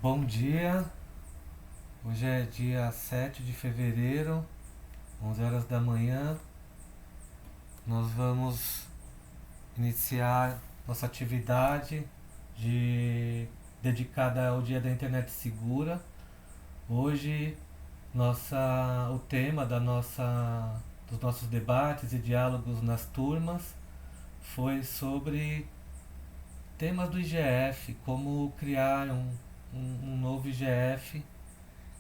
Bom dia, hoje é dia 7 de fevereiro, 11 horas da manhã. Nós vamos iniciar nossa atividade dedicada ao Dia da Internet Segura. Hoje, o tema dos nossos debates e diálogos nas turmas foi sobre temas do IGF, como criar um novo IGF,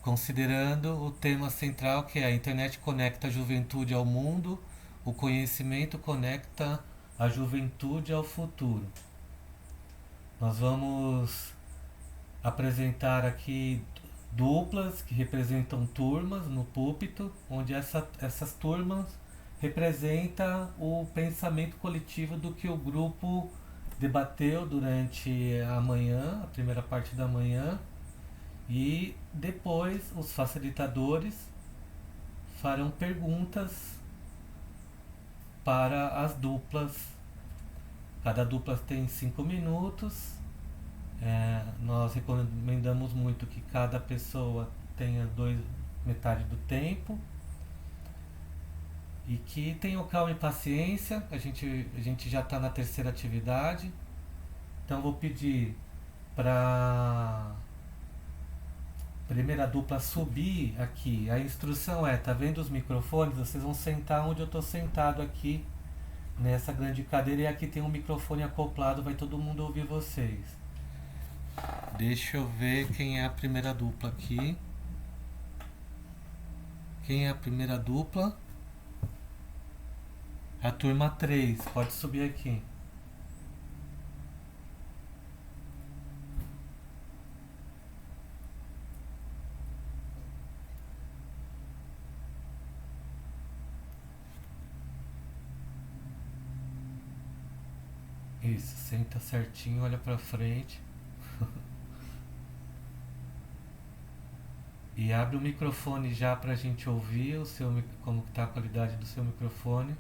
considerando o tema central que é a internet conecta a juventude ao mundo, o conhecimento conecta a juventude ao futuro. Nós vamos apresentar aqui duplas que representam turmas no púlpito, onde essas turmas representam o pensamento coletivo do que o grupo debateu durante a manhã, a primeira parte da manhã, e depois os facilitadores farão perguntas para as duplas. Cada dupla tem 5 minutos. Nós recomendamos muito que cada pessoa tenha metade do tempo e que tenham calma e paciência. A gente já está na terceira atividade, então vou pedir para primeira dupla subir aqui. A instrução tá vendo os microfones? Vocês vão sentar onde eu estou sentado aqui, nessa grande cadeira, e aqui tem um microfone acoplado, vai todo mundo ouvir vocês. Deixa eu ver quem é a primeira dupla aqui. Quem é a primeira dupla? A turma 3, pode subir aqui. Isso, senta certinho, olha pra frente. E abre o microfone já pra gente ouvir como tá a qualidade do seu microfone.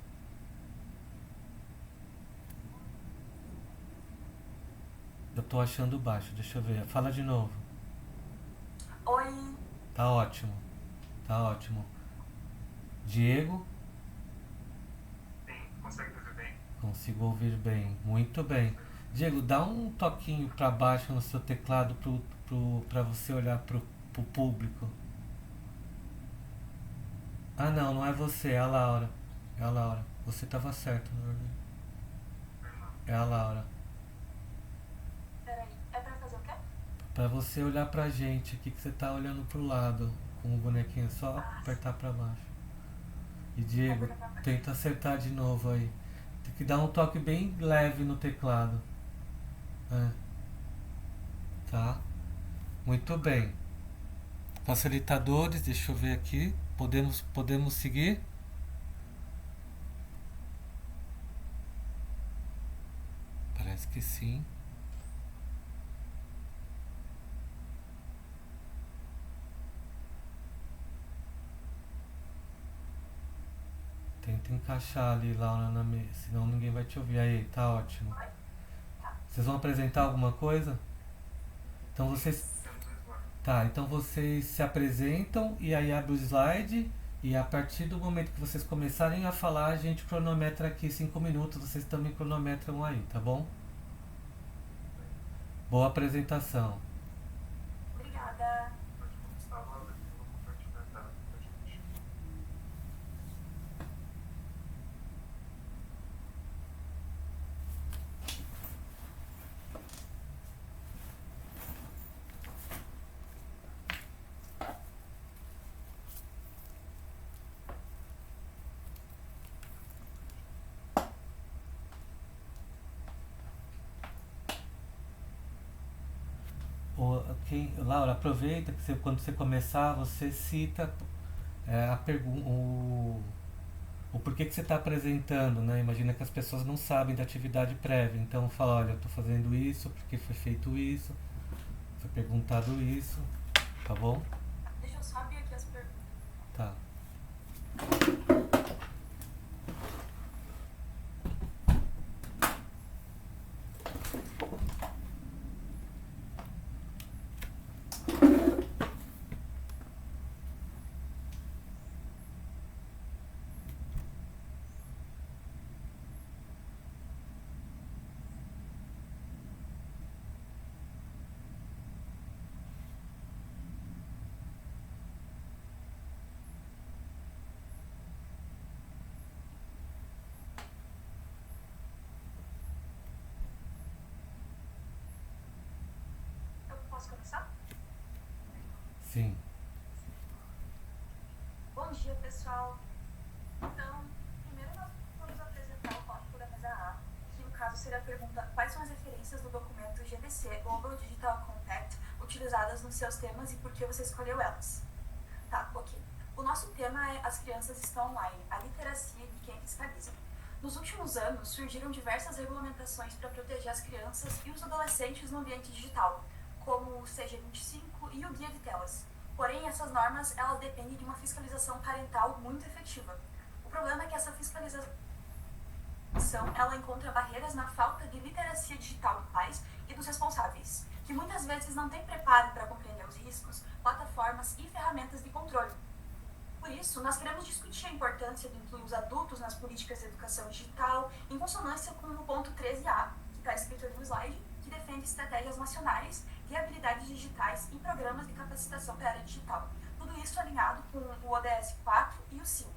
Eu tô achando baixo, deixa eu ver. Fala de novo. Oi. Tá ótimo. Tá ótimo. Diego? Consegue me ouvir bem? Consigo ouvir bem. Muito bem. Diego, dá um toquinho pra baixo no seu teclado pra você olhar pro público. Ah, não, não é você, é a Laura. É a Laura. Você tava certo, na verdade. É a Laura. Peraí, é pra fazer o quê? Pra você olhar pra gente, aqui que você tá olhando pro lado com o bonequinho, é só apertar pra baixo. E Diego, tenta acertar de novo aí. Tem que dar um toque bem leve no teclado. Tá? Muito bem. Facilitadores, deixa eu ver aqui. Podemos seguir? Parece que sim. Tenta encaixar ali, Laura, na mesa, senão ninguém vai te ouvir. Aí, tá ótimo. Vocês vão apresentar alguma coisa? Então vocês. Tá, então vocês se apresentam e aí abre o slide, e a partir do momento que vocês começarem a falar, a gente cronometra aqui 5 minutos, vocês também cronometram aí, tá bom? Boa apresentação. Obrigada. Laura, aproveita que quando você começar, você cita a pergunta, o porquê que você está apresentando, né? Imagina que as pessoas não sabem da atividade prévia, então fala, olha, eu estou fazendo isso, porque foi feito isso, foi perguntado isso, tá bom? Deixa eu só abrir aqui as perguntas. Tá. Posso começar? Sim. Bom dia, pessoal. Então, primeiro nós vamos apresentar o tópico da mesa A, que no caso seria a pergunta: quais são as referências do documento GDC, Global Digital Compact, utilizadas nos seus temas e por que você escolheu elas? Tá, ok. O nosso tema é As Crianças Estão Online, a literacia de quem fiscaliza. Nos últimos anos, surgiram diversas regulamentações para proteger as crianças e os adolescentes no ambiente digital, como o CG25 e o Guia de Telas. Porém, essas normas elas dependem de uma fiscalização parental muito efetiva. O problema é que essa fiscalização ela encontra barreiras na falta de literacia digital dos pais e dos responsáveis, que muitas vezes não têm preparo para compreender os riscos, plataformas e ferramentas de controle. Por isso, nós queremos discutir a importância de incluir os adultos nas políticas de educação digital, em consonância com o ponto 13A, que está escrito ali no slide, que defende estratégias nacionais de habilidades digitais e programas de capacitação para a área digital. Tudo isso alinhado com o ODS 4 e o 5.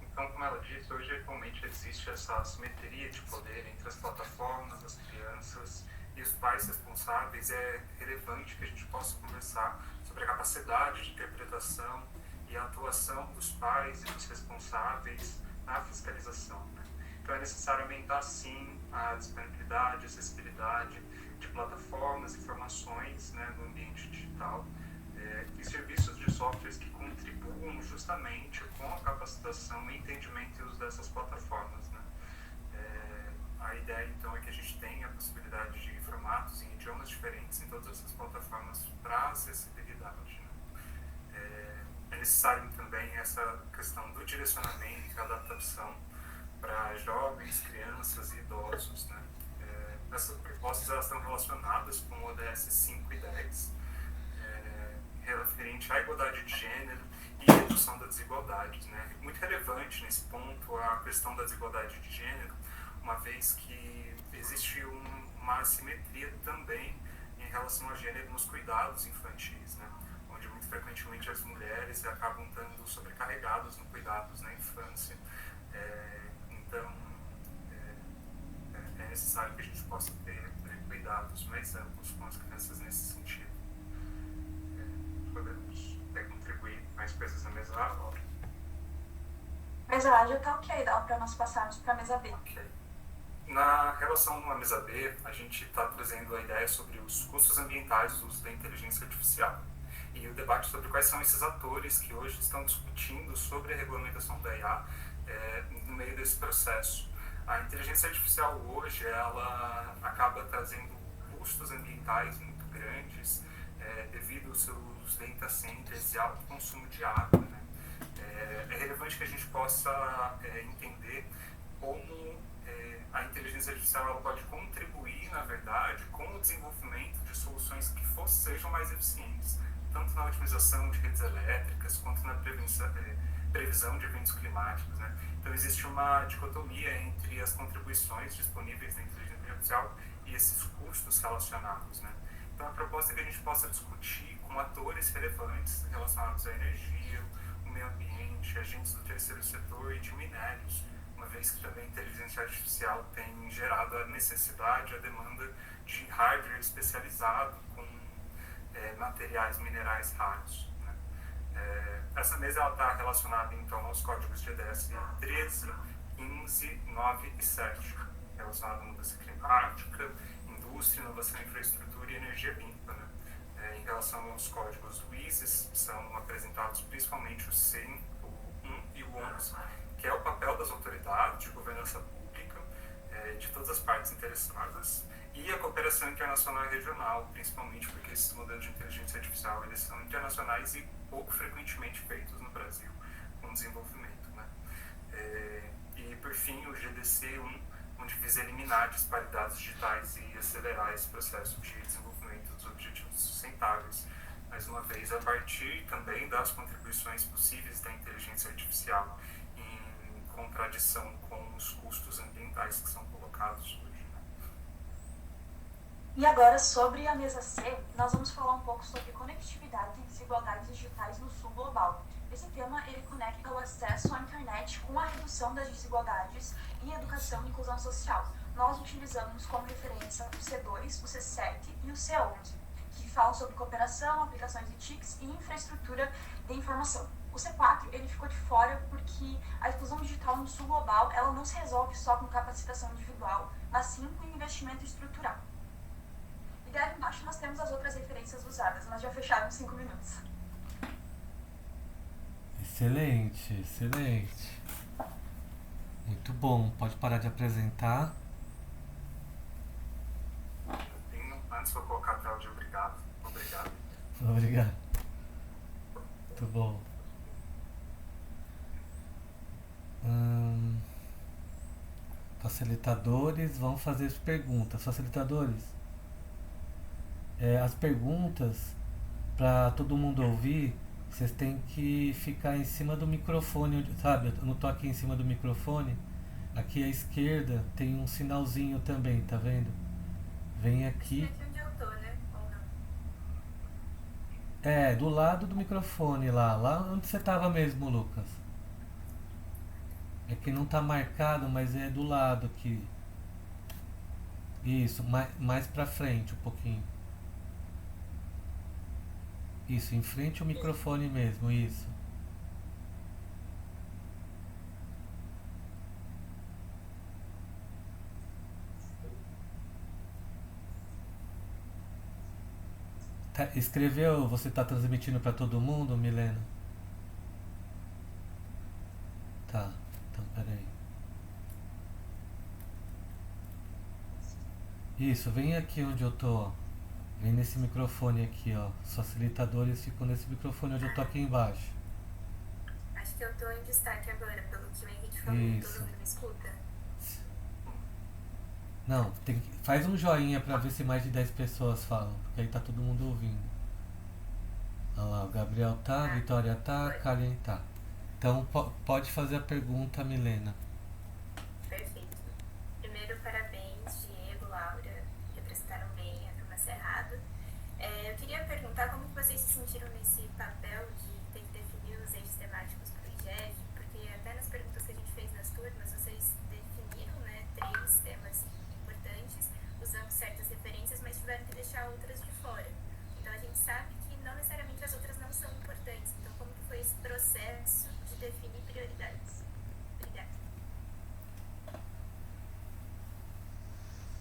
Então, como ela disse, hoje atualmente existe essa assimetria de poder entre as plataformas, as crianças e os pais responsáveis. É relevante que a gente possa conversar sobre a capacidade de interpretação e a atuação dos pais e dos responsáveis na fiscalização, né? Então é necessário aumentar sim a disponibilidade, a acessibilidade de plataformas, informações, né, no ambiente digital, e serviços de softwares que contribuam justamente com a capacitação e entendimento e uso dessas plataformas, né? A ideia então é que a gente tenha a possibilidade de formatos em idiomas diferentes em todas essas plataformas para acessibilidade, né? É necessário também essa questão do direcionamento e adaptação para jovens, crianças e idosos, né? Essas propostas elas estão relacionadas com o ODS 5 e 10, referente à igualdade de gênero e redução das desigualdades, né? Muito relevante nesse ponto a questão da desigualdade de gênero, uma vez que existe uma assimetria também em relação a gênero nos cuidados infantis, né? Onde muito frequentemente as mulheres acabam estando sobrecarregadas no cuidados na infância. Então, é necessário que a gente possa ter cuidados mais amplos com as crianças nesse sentido. Podemos contribuir mais coisas na mesa A, Laura? Mesa A já está ok, dá para nós passarmos para a mesa B. Ok. Na relação à mesa B, a gente está trazendo a ideia sobre os custos ambientais do uso da inteligência artificial e o debate sobre quais são esses atores que hoje estão discutindo sobre a regulamentação da IA no meio desse processo. A inteligência artificial hoje ela acaba trazendo custos ambientais muito grandes devido aos seus data centers e alto consumo de água, né? É relevante que a gente possa entender como a inteligência artificial ela pode contribuir, na verdade, com o desenvolvimento de soluções que sejam mais eficientes, tanto na otimização de redes elétricas, quanto na previsão de eventos climáticos, né? Então, existe uma dicotomia entre as contribuições disponíveis da inteligência artificial e esses custos relacionados, né? Então, a proposta é que a gente possa discutir com atores relevantes relacionados à energia, o meio ambiente, agentes do terceiro setor e de minérios, uma vez que também a inteligência artificial tem gerado a necessidade, a demanda de hardware especializado com materiais minerais raros, né? Essa mesa está relacionada então aos códigos de EDS 13, 15, 9 e 7, relacionado à mudança climática, indústria, inovação, infraestrutura e energia limpa, né? Em relação aos códigos WISES, são apresentados principalmente o 100, o 1 e o 11, que é o papel das autoridades de governança pública, de todas as partes interessadas, e a cooperação internacional e regional, principalmente porque esses modelos de inteligência artificial eles são internacionais e pouco frequentemente feitos no Brasil, com desenvolvimento, né? E por fim, o GDC1, onde visa eliminar disparidades digitais e acelerar esse processo de desenvolvimento dos objetivos sustentáveis, mais uma vez a partir também das contribuições possíveis da inteligência artificial em contradição com os custos ambientais que são colocados hoje. E agora, sobre a mesa C, nós vamos falar um pouco sobre conectividade e desigualdades digitais no sul global. Esse tema ele conecta o acesso à internet com a redução das desigualdades e educação e inclusão social. nós utilizamos como referência o C2, o C7 e o C11, que falam sobre cooperação, aplicações de TICs e infraestrutura de informação. O C4 ele ficou de fora porque a inclusão digital no sul global ela não se resolve só com capacitação individual, mas sim com investimento estrutural. E daí embaixo nós temos as outras referências usadas. Nós já fechamos 5 minutos. Excelente, excelente. Muito bom. Pode parar de apresentar. Antes vou colocar a tela de obrigado. Obrigado. Obrigado. Muito bom. Facilitadores vão fazer as perguntas. Facilitadores, as perguntas, para todo mundo ouvir, vocês têm que ficar em cima do microfone, sabe? Eu não tô aqui em cima do microfone. Aqui à esquerda tem um sinalzinho também, tá vendo? Vem aqui. Aqui onde eu tô, né? Ou não? Do lado do microfone lá onde você tava mesmo, Lucas. É que não tá marcado, mas é do lado aqui. Isso, mais pra frente um pouquinho. Isso, em frente ao microfone mesmo, isso. Escreveu, você tá transmitindo pra todo mundo, Milena? Tá, então peraí. Isso, vem aqui onde eu tô, ó. Vem nesse microfone aqui, ó. Os facilitadores ficam nesse microfone onde eu tô aqui embaixo. Acho que eu tô em destaque agora, pelo que o Henrique falou. Isso. Todo mundo me escuta? Não, faz um joinha pra ver se mais de 10 pessoas falam, porque aí tá todo mundo ouvindo. Olha lá, o Gabriel tá, a Vitória tá, a Karen tá. Então pode fazer a pergunta, Milena. Perfeito. Primeiro, parabéns, Diego, Laura, representaram bem a turma Cerrado. Eu queria perguntar como que vocês se sentiram nesse papel de ter que definir os eixos temáticos para o IGEF, porque até nas perguntas que a gente fez nas turmas, vocês definiram, né, 3 temas importantes, usando certas referências, mas tiveram que deixar outras de fora. Então a gente sabe que não necessariamente as outras não são importantes. Então como que foi esse processo de definir prioridades? Obrigada.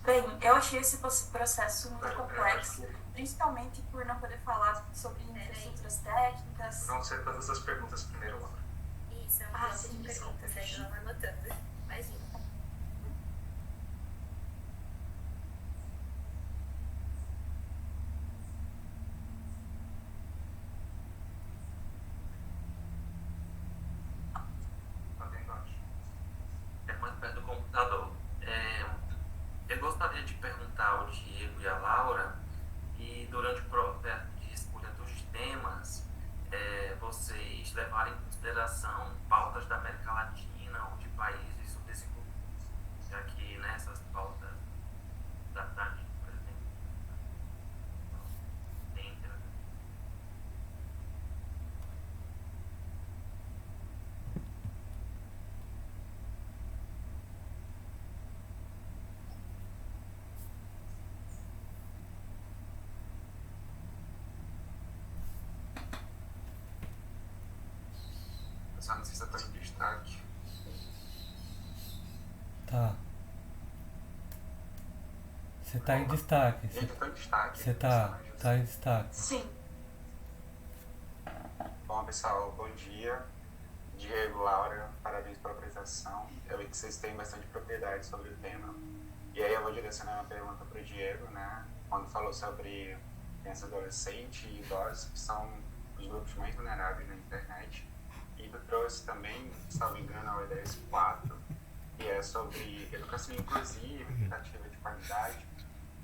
Bem, eu achei esse processo muito complexo, principalmente por não poder falar sobre infraestruturas técnicas. Vão ser todas as perguntas primeiro, Laura. Isso, é um bloco de perguntas, aí eu vou anotando. Imagina. Tá embaixo. É mais perto do computador. Eu gostaria de perguntar ao Diego e à Laura, e durante o processo de escolha dos temas, vocês levarem em consideração pautas da América Latina ou de países subdesenvolvidos, já que nessas pautas da gente, por exemplo, tem. Só não sei se eu tô em destaque. Tá. Você tá em destaque. Gente, eu tô em destaque. Você tá em destaque. Sim. Bom, pessoal, bom dia. Diego, Laura, parabéns pela apresentação. Eu vi que vocês têm bastante propriedade sobre o tema. E aí eu vou direcionar uma pergunta para o Diego, né? Quando falou sobre crianças, adolescentes e idosos, que são os grupos mais vulneráveis na internet. E tu trouxe também, se não me engano, a ODS 4, que é sobre educação inclusiva, educativa de qualidade.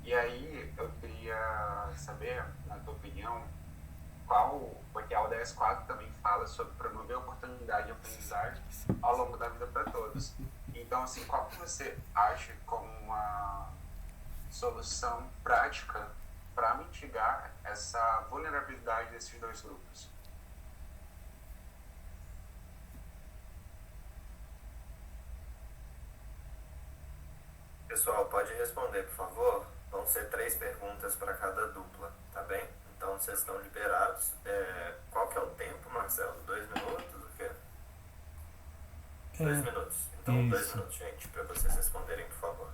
E aí eu queria saber, na tua opinião, porque a ODS 4 também fala sobre promover oportunidade de aprendizagem ao longo da vida para todos. Então, assim, qual que você acha como uma solução prática para mitigar essa vulnerabilidade desses dois grupos? Pessoal, pode responder, por favor? Vão ser 3 perguntas para cada dupla, tá bem? Então, vocês estão liberados. Qual que é o tempo, Marcelo? 2 minutos? O quê? 2 minutos. Então, 2 minutos, gente, para vocês responderem, por favor.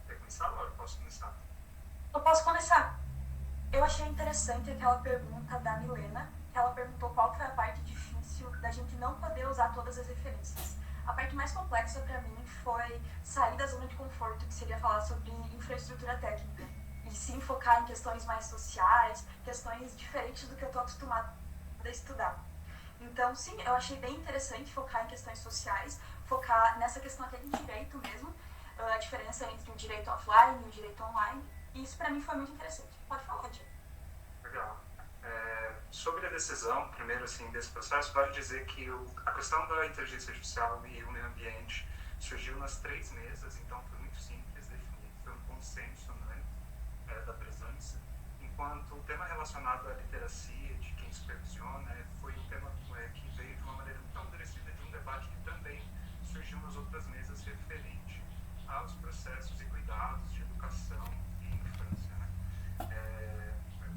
Quer começar, Laura? Posso começar? Eu posso começar. Eu achei interessante aquela pergunta da Milena, que ela perguntou qual foi a parte difícil da gente não poder usar todas as referências. A parte mais complexa para mim foi sair da zona de conforto, que seria falar sobre infraestrutura técnica, e sim focar em questões mais sociais, questões diferentes do que eu estou acostumada a estudar. Então, sim, eu achei bem interessante focar em questões sociais, focar nessa questão até de direito mesmo, a diferença entre o direito offline e o direito online, e isso para mim foi muito interessante. Pode falar, Diego. Legal. Sobre a decisão, primeiro, assim, desse processo, vale dizer que a questão da inteligência artificial e o meio ambiente surgiu nas 3 mesas, então foi muito simples definir, foi um consenso, né, da presença, enquanto o tema relacionado à literacia, de quem supervisiona, foi um tema que veio de uma maneira muito amadurecida de um debate que também surgiu nas outras mesas referente aos processos e cuidados de educação e infância, né.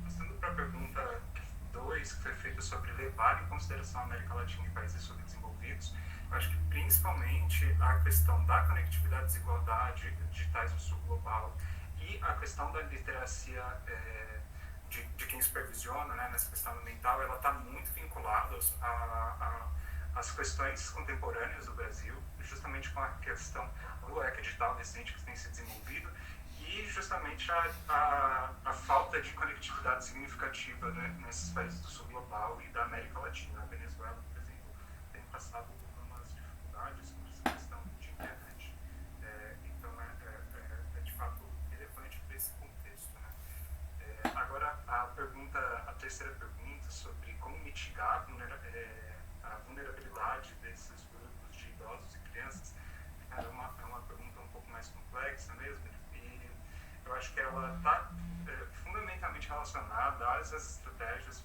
Passando para a pergunta 2, que foi feita sobre levar em consideração a América Latina e países subdesenvolvidos, eu acho que principalmente a questão da conectividade e desigualdade digitais no sul global e a questão da literacia de quem supervisiona, né, nessa questão ambiental, ela está muito vinculada às questões contemporâneas do Brasil, justamente com a questão do ecoedital recente que tem se desenvolvido, e justamente a falta de conectividade significativa, né, nesses países do sul global e da América Latina. A Venezuela, por exemplo, tem passado por umas dificuldades com essa questão de internet. Então, é de fato relevante para esse contexto, né. Agora, a terceira pergunta sobre como mitigar a vulnerabilidade desses grupos de idosos e crianças é uma pergunta um pouco mais complexa mesmo. Eu acho que ela está fundamentalmente relacionada às estratégias,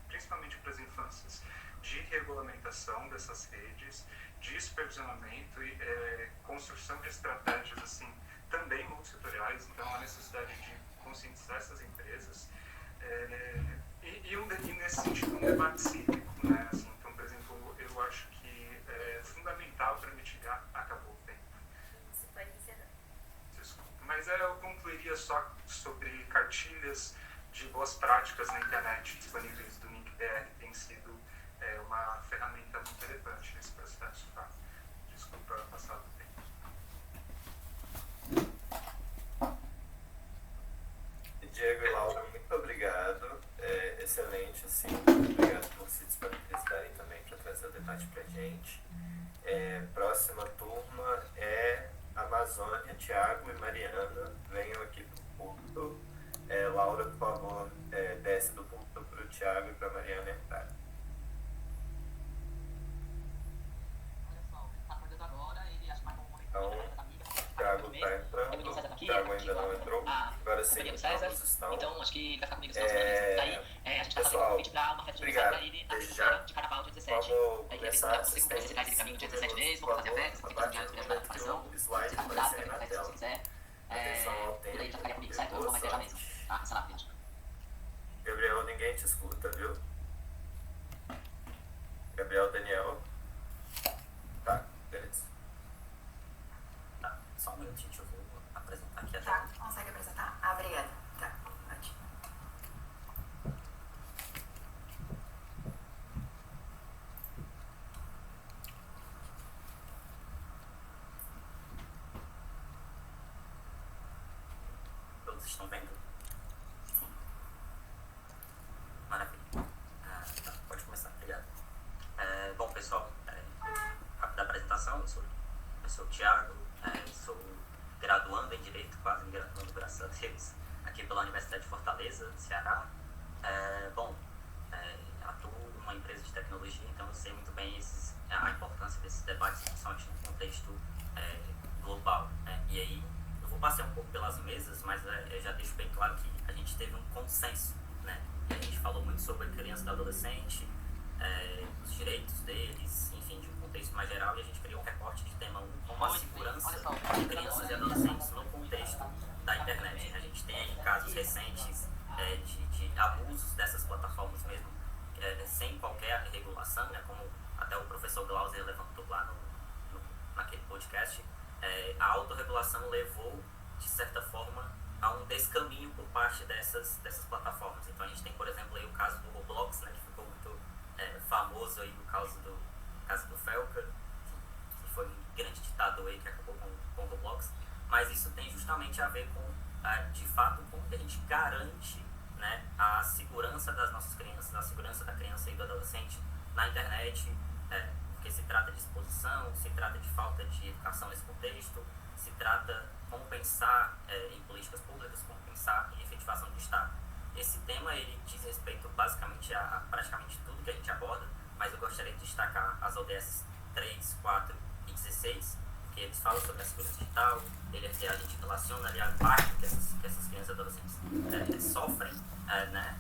principalmente para as infâncias, de regulamentação dessas redes, de supervisionamento e construção de estratégias assim, também multissetoriais. Então, a necessidade de conscientizar essas empresas e nesse sentido, um debate cívico, né? Assim, então, por exemplo, eu acho que é fundamental para mitigar. Acabou o tempo. Mas eu concluiria só sobre cartilhas de boas práticas na internet disponíveis do NICBR, tem sido uma ferramenta muito relevante nesse processo, tá? Desculpa passar do tempo. Diego e Laura, muito obrigado. Excelente, assim. Obrigado por se disponibilizarem também para trazer o debate para a gente. Próxima turma é Amazônia, Thiago e Mariana, venham aqui para o púlpito. Laura, por favor, desce do púlpito para o Thiago e para a Mariana entrar. Então, o Thiago está entrando, o Thiago ainda não entrou, agora sim, todos estão. Então, acho que vai ficar comigo os próximos aí. A gente está fazendo um convite para uma festa de aniversário para ele na sexta-feira de carnaval, dia 17. Aí queria ver se você consegue ele caminho dia 17 mesmo, vamos fazer a festa, você pode enviar as preparação. Você está convidado para ir para a festa se você quiser. Tudo aí já ficaria comigo, certo? Ou vai ter já mesmo. Tá, sei lá, beijo. Gabriel, ninguém te escuta, viu? Gabriel, Daniel. Tá, beleza. Tá, só um minutinho, eu vou apresentar aqui a Tá, consegue apresentar? Obrigada. Tá, ótimo. Todos estão vendo? Sim. Maravilha. Tá, pode começar, obrigado. Bom, pessoal, rápida apresentação, eu sou o Thiago, sou graduando em Direito, quase me graduando, graças a Deus, aqui pela Universidade de Fortaleza, Ceará. Atuo numa empresa de tecnologia, então eu sei muito bem a importância desses debates, principalmente no contexto global, né? E aí, eu vou passear um pouco pelas mesas, mas eu já deixo bem claro que a gente teve um consenso, né? E a gente falou muito sobre criança e adolescente, os direitos deles, enfim, de um contexto mais geral, e a gente criou um recorte de tema 1 como a segurança de crianças e adolescentes no contexto da internet. A gente tem aí casos recentes de abusos dessas plataformas mesmo, sem qualquer regulação, né, como até o professor Glauser levantou lá naquele podcast. A autorregulação levou, de certa forma, a um descaminho por parte dessas plataformas. Então a gente tem, por exemplo, aí o caso do Roblox, né, que ficou muito famoso aí no caso do Felker, que foi um grande ditador aí que acabou com o Roblox. Mas isso tem justamente a ver com, de fato, como que a gente garante, né, a segurança das nossas crianças, a segurança da criança e do adolescente na internet, porque se trata de exposição, se trata de falta de educação nesse contexto, se trata como pensar em políticas públicas, como pensar em efetivação do Estado. Esse tema ele diz respeito basicamente a praticamente tudo que a gente aborda, mas eu gostaria de destacar as ODS 3, 4 e 16, que eles falam sobre a segurança digital, a gente relaciona ali a impacto que essas crianças e adolescentes sofrem, né?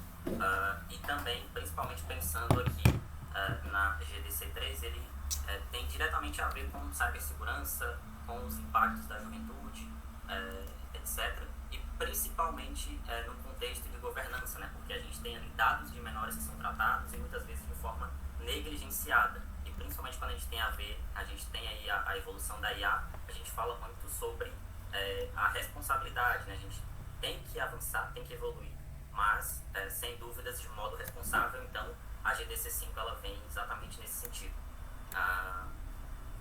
E também, principalmente pensando aqui na GDC 3, ele tem diretamente a ver com cibersegurança, com os impactos da juventude, etc. E principalmente no contexto de governança, né? Porque a gente tem ali dados de menores que são tratados e muitas vezes de forma negligenciada. E principalmente quando a gente tem aí a evolução da IA, a gente fala muito sobre a responsabilidade, né? A gente tem que avançar, tem que evoluir, mas sem dúvidas de modo responsável. Então a GDC5 ela vem exatamente nesse sentido.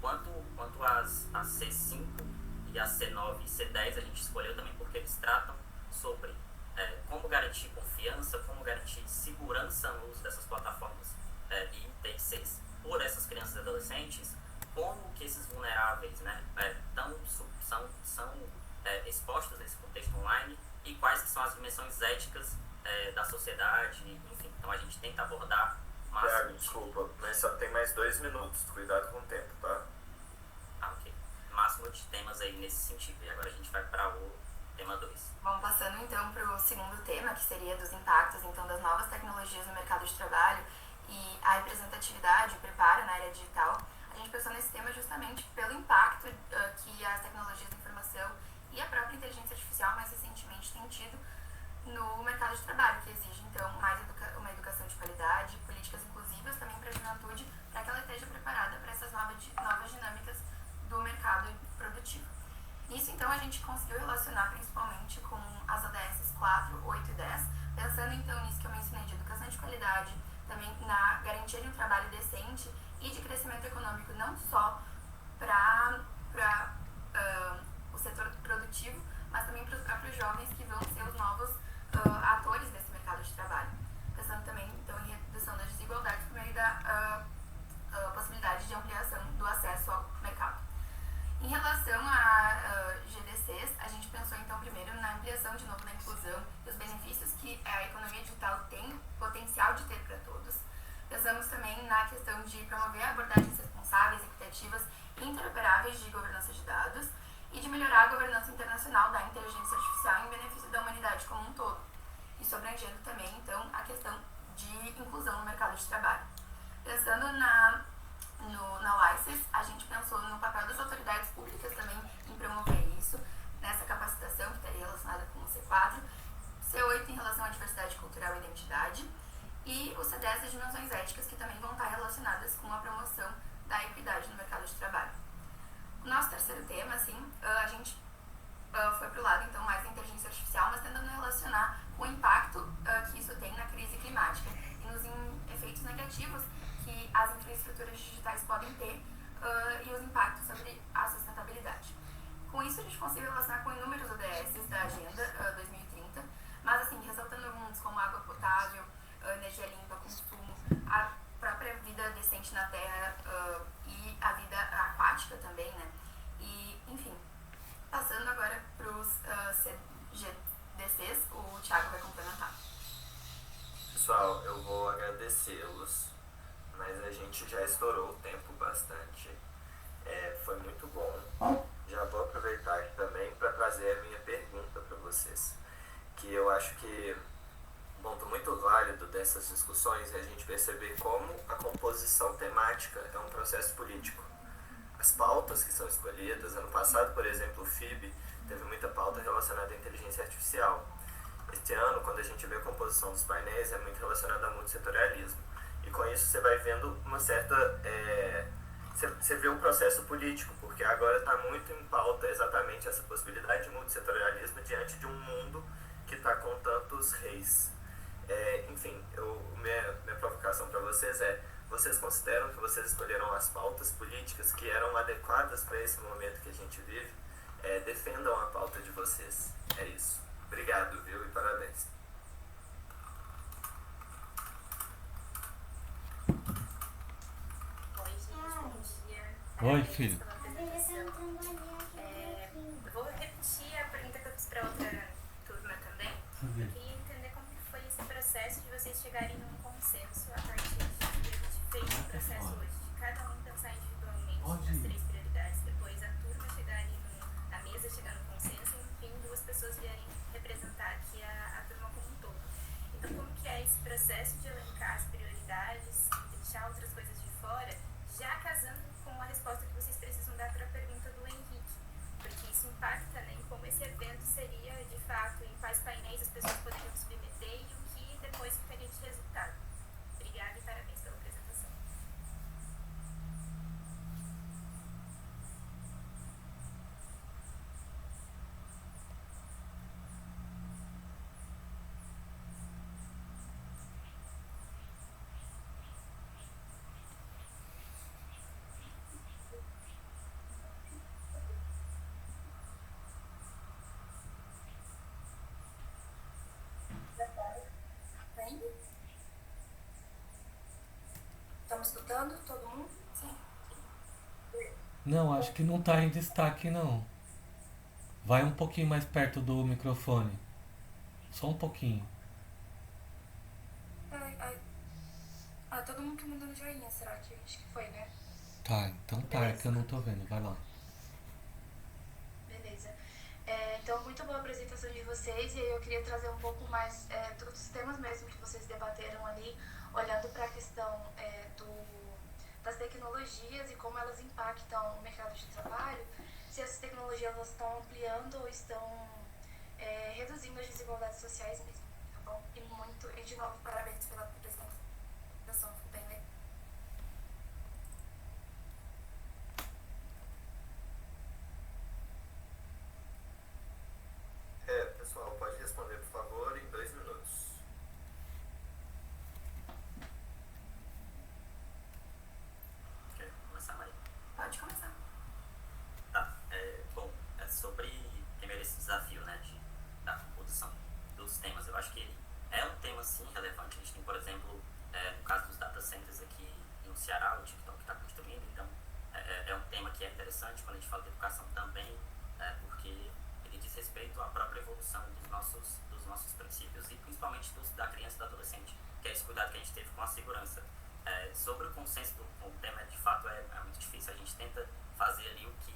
Quanto às C5 e a C9 e C10, a gente escolheu também porque eles tratam sobre como garantir confiança, como garantir segurança no uso dessas plataformas e TICs por essas crianças e adolescentes, como que esses vulneráveis, né, são expostos nesse contexto online e quais que são as dimensões éticas da sociedade, enfim. Então a gente tenta abordar Thiago, desculpa, mas só tem mais 2 minutos, cuidado com o tempo, tá? Ok. Máximo de temas aí nesse sentido. E agora a gente vai para o tema 2. Vamos passando então para o segundo tema, que seria dos impactos então das novas tecnologias no mercado de trabalho e a representatividade, o preparo na área digital. A gente pensou nesse tema justamente pelo impacto que as tecnologias da informação e a própria inteligência artificial mais recentemente têm tido no mercado de trabalho, que exige então uma educação de qualidade, políticas inclusivas também para a juventude, para que ela esteja preparada para essas novas dinâmicas do mercado produtivo. Nisso então a gente conseguiu relacionar principalmente com as ODS 4, 8 e 10, pensando então nisso que eu mencionei de educação de qualidade, também na garantia de um trabalho decente e de crescimento econômico não só para o setor produtivo, mas também para os próprios jovens que vão ser os novos atores desse mercado de trabalho. Pensando também então em redução das desigualdades por meio da possibilidade de ampliação do acesso ao mercado. Em relação a GDCs, a gente pensou então primeiro na ampliação de novo da inclusão e os benefícios que a economia digital tem potencial de ter para todos. Pensamos também na questão de promover abordagens responsáveis, equitativas e interoperáveis de governança de dados e de melhorar a governança internacional da inteligência artificial em benefício da humanidade como um todo. Isso abrangendo também, então, a questão de inclusão no mercado de trabalho. Pensando na LICES, a gente pensou no papel das autoridades públicas também em promover isso, nessa capacitação que estaria relacionada com o C4, C8 em relação à diversidade cultural e identidade, e o C10 as dimensões éticas, que também vão estar relacionadas com a promoção da equidade no mercado de trabalho. O nosso terceiro tema, assim, a gente foi para o lado então mais da inteligência artificial, mas tentando relacionar com o impacto que isso tem na crise climática e nos efeitos negativos que as infraestruturas digitais podem ter e os impactos sobre a sustentabilidade. Com isso, a gente conseguiu relacionar com inúmeros ODS da Agenda 2030, mas assim, ressaltando alguns como água potável, energia limpa, consumo, a própria vida decente na Terra e a vida aquática também, né? E, enfim, passando agora para os CGDCs, o Thiago vai complementar. Pessoal, eu vou agradecê-los, mas a gente já estourou o tempo bastante. Foi muito bom. Já vou aproveitar aqui também para trazer a minha pergunta para vocês, que eu acho que um ponto muito válido dessa nessas discussões é a gente perceber como a composição temática é um processo político. As pautas que são escolhidas, ano passado, por exemplo, o FIB teve muita pauta relacionada à inteligência artificial. Este ano, quando a gente vê a composição dos painéis, é muito relacionada ao multissetorialismo. E com isso você vai vendo uma certa... Você vê um processo político, porque agora está muito em pauta exatamente essa possibilidade de multissetorialismo diante de um mundo que está com tantos reis. Enfim, minha provocação para vocês vocês consideram que vocês escolheram as pautas políticas que eram adequadas para esse momento que a gente vive? Defendam a pauta de vocês. É isso. Obrigado, viu? E parabéns. Oi, gente. Bom dia. Oi, filho. Eu vou repetir a pergunta que eu fiz para outra turma também. Eu queria entender como que foi esse processo de vocês chegarem num consenso a partir de que a gente fez um processo hoje, de cada um pensar individualmente nas 3 prioridades, depois a turma chegar ali na mesa, chegar no consenso, e enfim, 2 pessoas vierem representar aqui a turma como um todo. Então, como que é esse processo de elencar as prioridades, deixar outras coisas de fora, já casando com a resposta que vocês precisam dar para a pergunta do Henrique? Porque isso impacta, né, em como esse evento seria, de fato, em quais painéis as pessoas poderiam submeter e o que depois ficaria de resultado. Obrigada e parabéns pela apresentação. Estão me escutando? Todo mundo? Sim. Não, acho que não tá em destaque não. Vai um pouquinho mais perto do microfone. Só um pouquinho. Todo mundo tá mandando joinha, será que? Acho que foi, né? Tá, então tá, é que eu não tô vendo. Vai lá. Beleza. Então, muito boa a apresentação de vocês, e aí eu queria trazer um pouco mais dos temas mesmo que vocês debateram ali, olhando para a questão das tecnologias e como elas impactam o mercado de trabalho, se essas tecnologias elas estão ampliando ou estão reduzindo as desigualdades sociais mesmo, tá bom? E de novo, parabéns pela apresentação, foi bem legal. Pessoal, pode responder, por favor, em 2 minutos. Quer começar, Maria? Pode começar. Tá. Bom, é sobre, primeiro, esse desafio, né, da composição dos temas. Eu acho que ele é um tema, sim, relevante. A gente tem, por exemplo, no caso dos data centers aqui no Ceará, o TikTok está construindo, então é um tema que é interessante quando a gente fala de educação também, porque ele diz respeito à própria evolução dos nossos princípios e principalmente da criança e do adolescente, que é esse cuidado que a gente teve com a segurança. Sobre o consenso com o tema, de fato, é muito difícil. A gente tenta fazer ali o que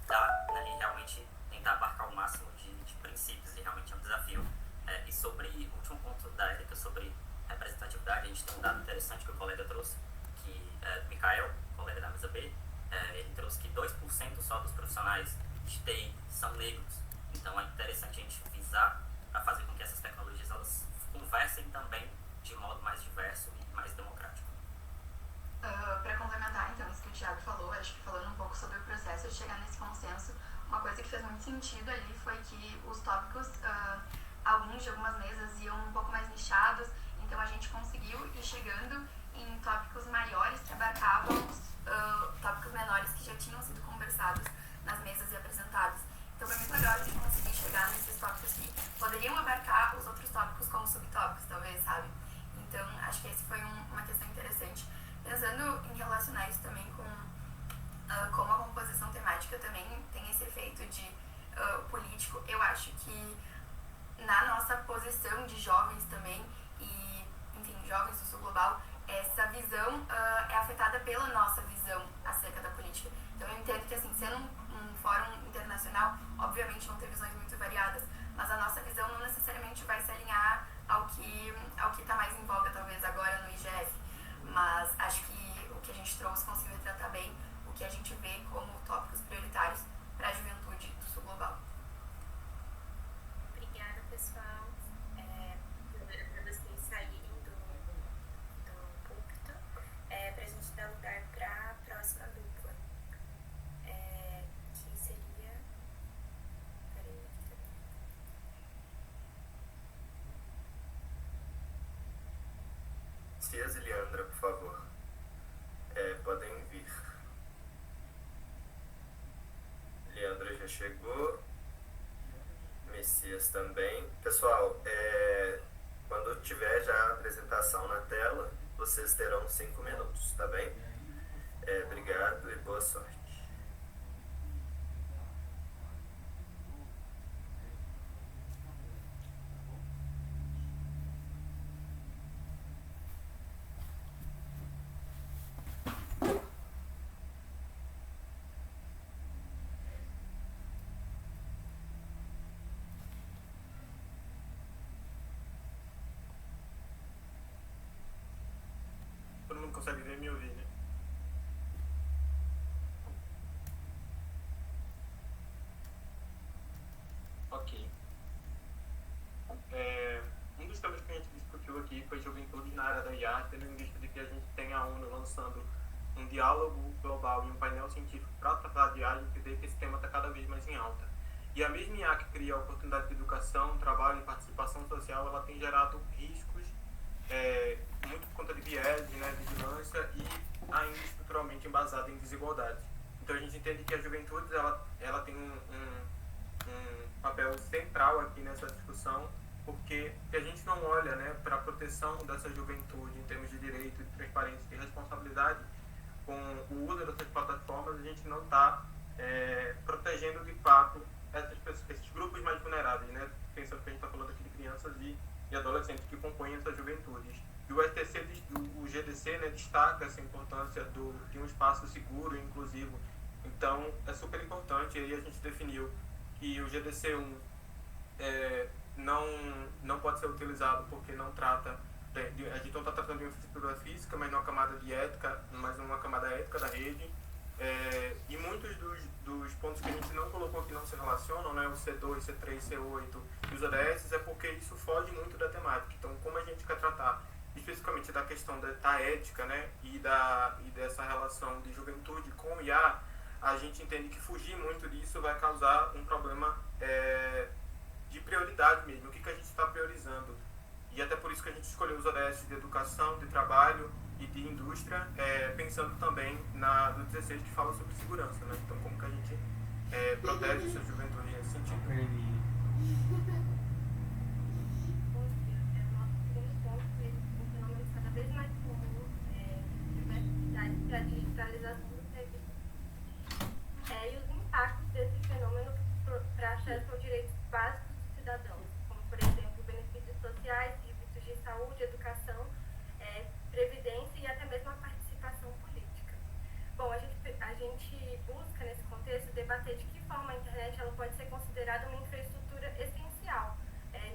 dá, né, e realmente tentar abarcar o máximo de princípios, e realmente é um desafio. E sobre o último ponto da Érica, sobre representatividade, a gente tem um dado interessante que o colega trouxe, que Mikael, colega da mesa B, ele trouxe que 2% só dos profissionais de TI são negros. Então é interessante a gente visar para fazer com que essas tecnologias elas conversem também de modo mais diverso e mais democrático. Para complementar, então, isso que o Thiago falou, acho que falando um pouco sobre o processo de chegar nesse consenso, uma coisa que fez muito sentido ali foi que os tópicos, alguns de algumas mesas iam um pouco mais nichados, então a gente conseguiu ir chegando em tópicos maiores que abarcavam tópicos menores que já tinham sido conversados nas mesas e apresentados. Então foi muito legal a gente conseguir chegar nesses tópicos que poderiam abarcar os outros tópicos como subtópicos, talvez, sabe? Então acho que esse foi uma questão interessante. Pensando em relacionar isso também com como a composição temática também tem esse efeito de político, eu acho que na nossa posição de jovens também, e enfim, jovens do sul global, essa visão é afetada pela nossa visão acerca da política. Então eu entendo que, assim, sendo um fórum internacional, obviamente vão ter visões muito variadas, mas a nossa visão não necessariamente vai se alinhar ao que está mais em voga gente trouxe conseguiu tratar bem o que a gente vê como tópicos prioritários para a juventude do Sul Global. Obrigada, pessoal, por vocês saírem do púlpito, para a gente dar lugar para a próxima dupla, que seria... Peraí. Messias e Leandra, por favor, podem vir. Leandra já chegou, Messias também. Pessoal, quando tiver já a apresentação na tela, vocês terão 5 minutos, tá bem? Obrigado e boa sorte. Todo mundo consegue ver e me ouvir, né? Ok. Um dos temas que a gente discutiu aqui foi juventude na área da IA, tendo em vista de que a gente tem a ONU lançando um diálogo global e um painel científico para tratar de IA, a gente vê que esse tema está cada vez mais em alta. E a mesma IA que cria oportunidade de educação, trabalho e participação social, ela tem gerado riscos, muito por conta de viés, né, vigilância e ainda estruturalmente embasada em desigualdade. Então a gente entende que a juventude ela tem um papel central aqui nessa discussão, porque se a gente não olha, né, para a proteção dessa juventude em termos de direito, de transparência e de responsabilidade com o uso dessas plataformas, a gente não está protegendo de fato esses grupos mais vulneráveis, né? Pensando que a gente está falando aqui de crianças e adolescentes que compõem essas juventudes. E o GDC, né, destaca essa importância de um espaço seguro e inclusivo. Então, é super importante, e aí a gente definiu que o GDC1 não pode ser utilizado porque não trata, a gente não está tratando de infraestrutura física, mas numa camada de ética, mas numa camada ética da rede. E muitos dos pontos que a gente não colocou que não se relacionam, né, o C2, C3, C8 e os ODS, é porque isso foge muito da temática. Então, como a gente quer tratar especificamente da questão da ética, né, e dessa relação de juventude com IA, a gente entende que fugir muito disso vai causar um problema de prioridade mesmo. O que a gente está priorizando? E até por isso que a gente escolheu os ODS de educação, de trabalho e de indústria, pensando também no 16 que fala sobre segurança, né? Então, como que a gente protege essa juventude nesse sentido. Vez mais comum, diversidade para a digitalização do serviço. E os impactos desse fenômeno para acesso aos direitos básicos dos cidadãos, como, por exemplo, benefícios sociais, serviços de saúde, educação, previdência e até mesmo a participação política. Bom, a gente busca, nesse contexto, debater de que forma a internet ela pode ser considerada uma infraestrutura essencial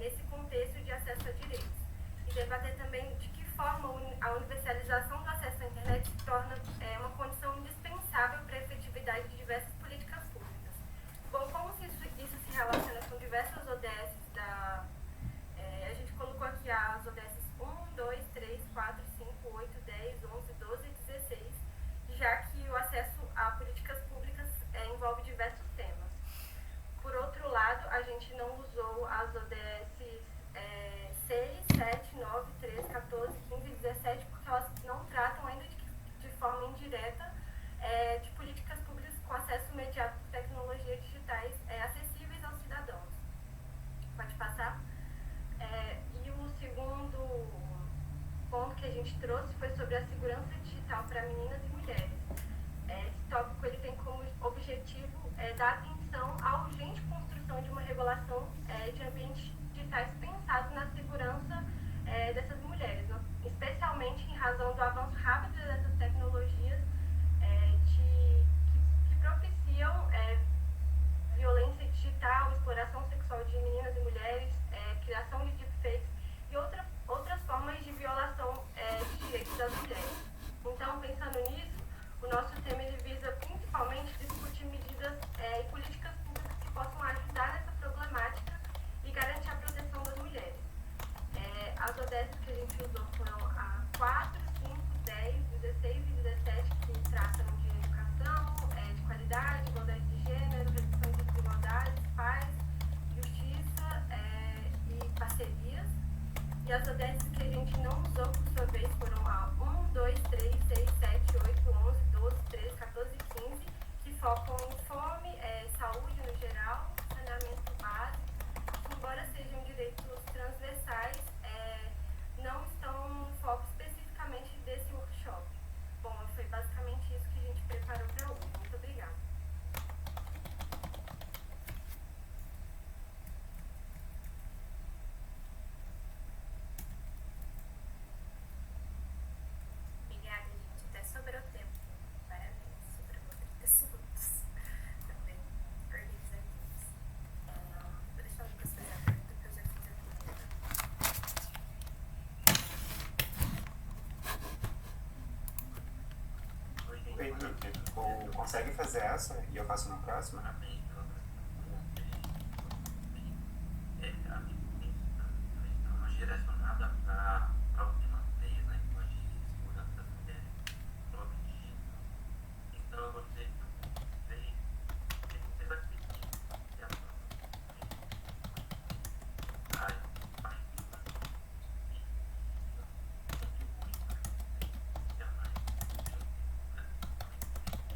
nesse contexto de acesso a direitos. E debater também de que forma a universalização do acesso à internet se torna uma condição indispensável para a efetividade de diversas políticas públicas. Bom, como isso se relaciona com diversas ODS a gente colocou aqui as ODS 1, 2, 3, 4, 5, 8, 10, 11, 12 e 16, já que o acesso a políticas públicas envolve diversos temas. Por outro lado, a gente não usou as ODS 6, 7, 9, 13, 14, 15 e 17, porque elas não tratam ainda de forma indireta de políticas públicas com acesso imediato a tecnologias digitais acessíveis aos cidadãos. Pode passar? E o segundo ponto que a gente trouxe foi sobre a segurança digital para meninas e mulheres. Esse tópico ele tem como objetivo dar atenção à urgente construção de uma regulação de ambientes digitais pensados na segurança dessas mulheres, especialmente em razão do avanço rápido dessas tecnologias que propiciam violência digital, exploração sexual de meninas e mulheres, criação de deepfakes e outras formas de violação de direitos das mulheres. Então, pensando nisso, E as ODS que a gente não usou, por sua vez, foram a 1, 2, 3, 6, 7, 8, 11, 12, 13, 14 e 15, que focam em fome, saúde no geral, saneamento básico. Embora sejam direitos transversais, não estão no foco especificamente desse workshop. Bom, foi basicamente isso que a gente preparou para hoje. Muito obrigada. Obrigada, gente. Até sobrou tempo. Parabéns. Sobrou 30 segundos. Também organizadinhos. Vou deixar o Lucas fazer a pergunta, que eu já fiz a primeira. Henrique, tu consegue fazer essa e eu faço na próxima? Uma direcionada para o tema 3, né? Que hoje segurança das mulheres no ambiente digital. Então, eu gostaria que vocês acreditem que a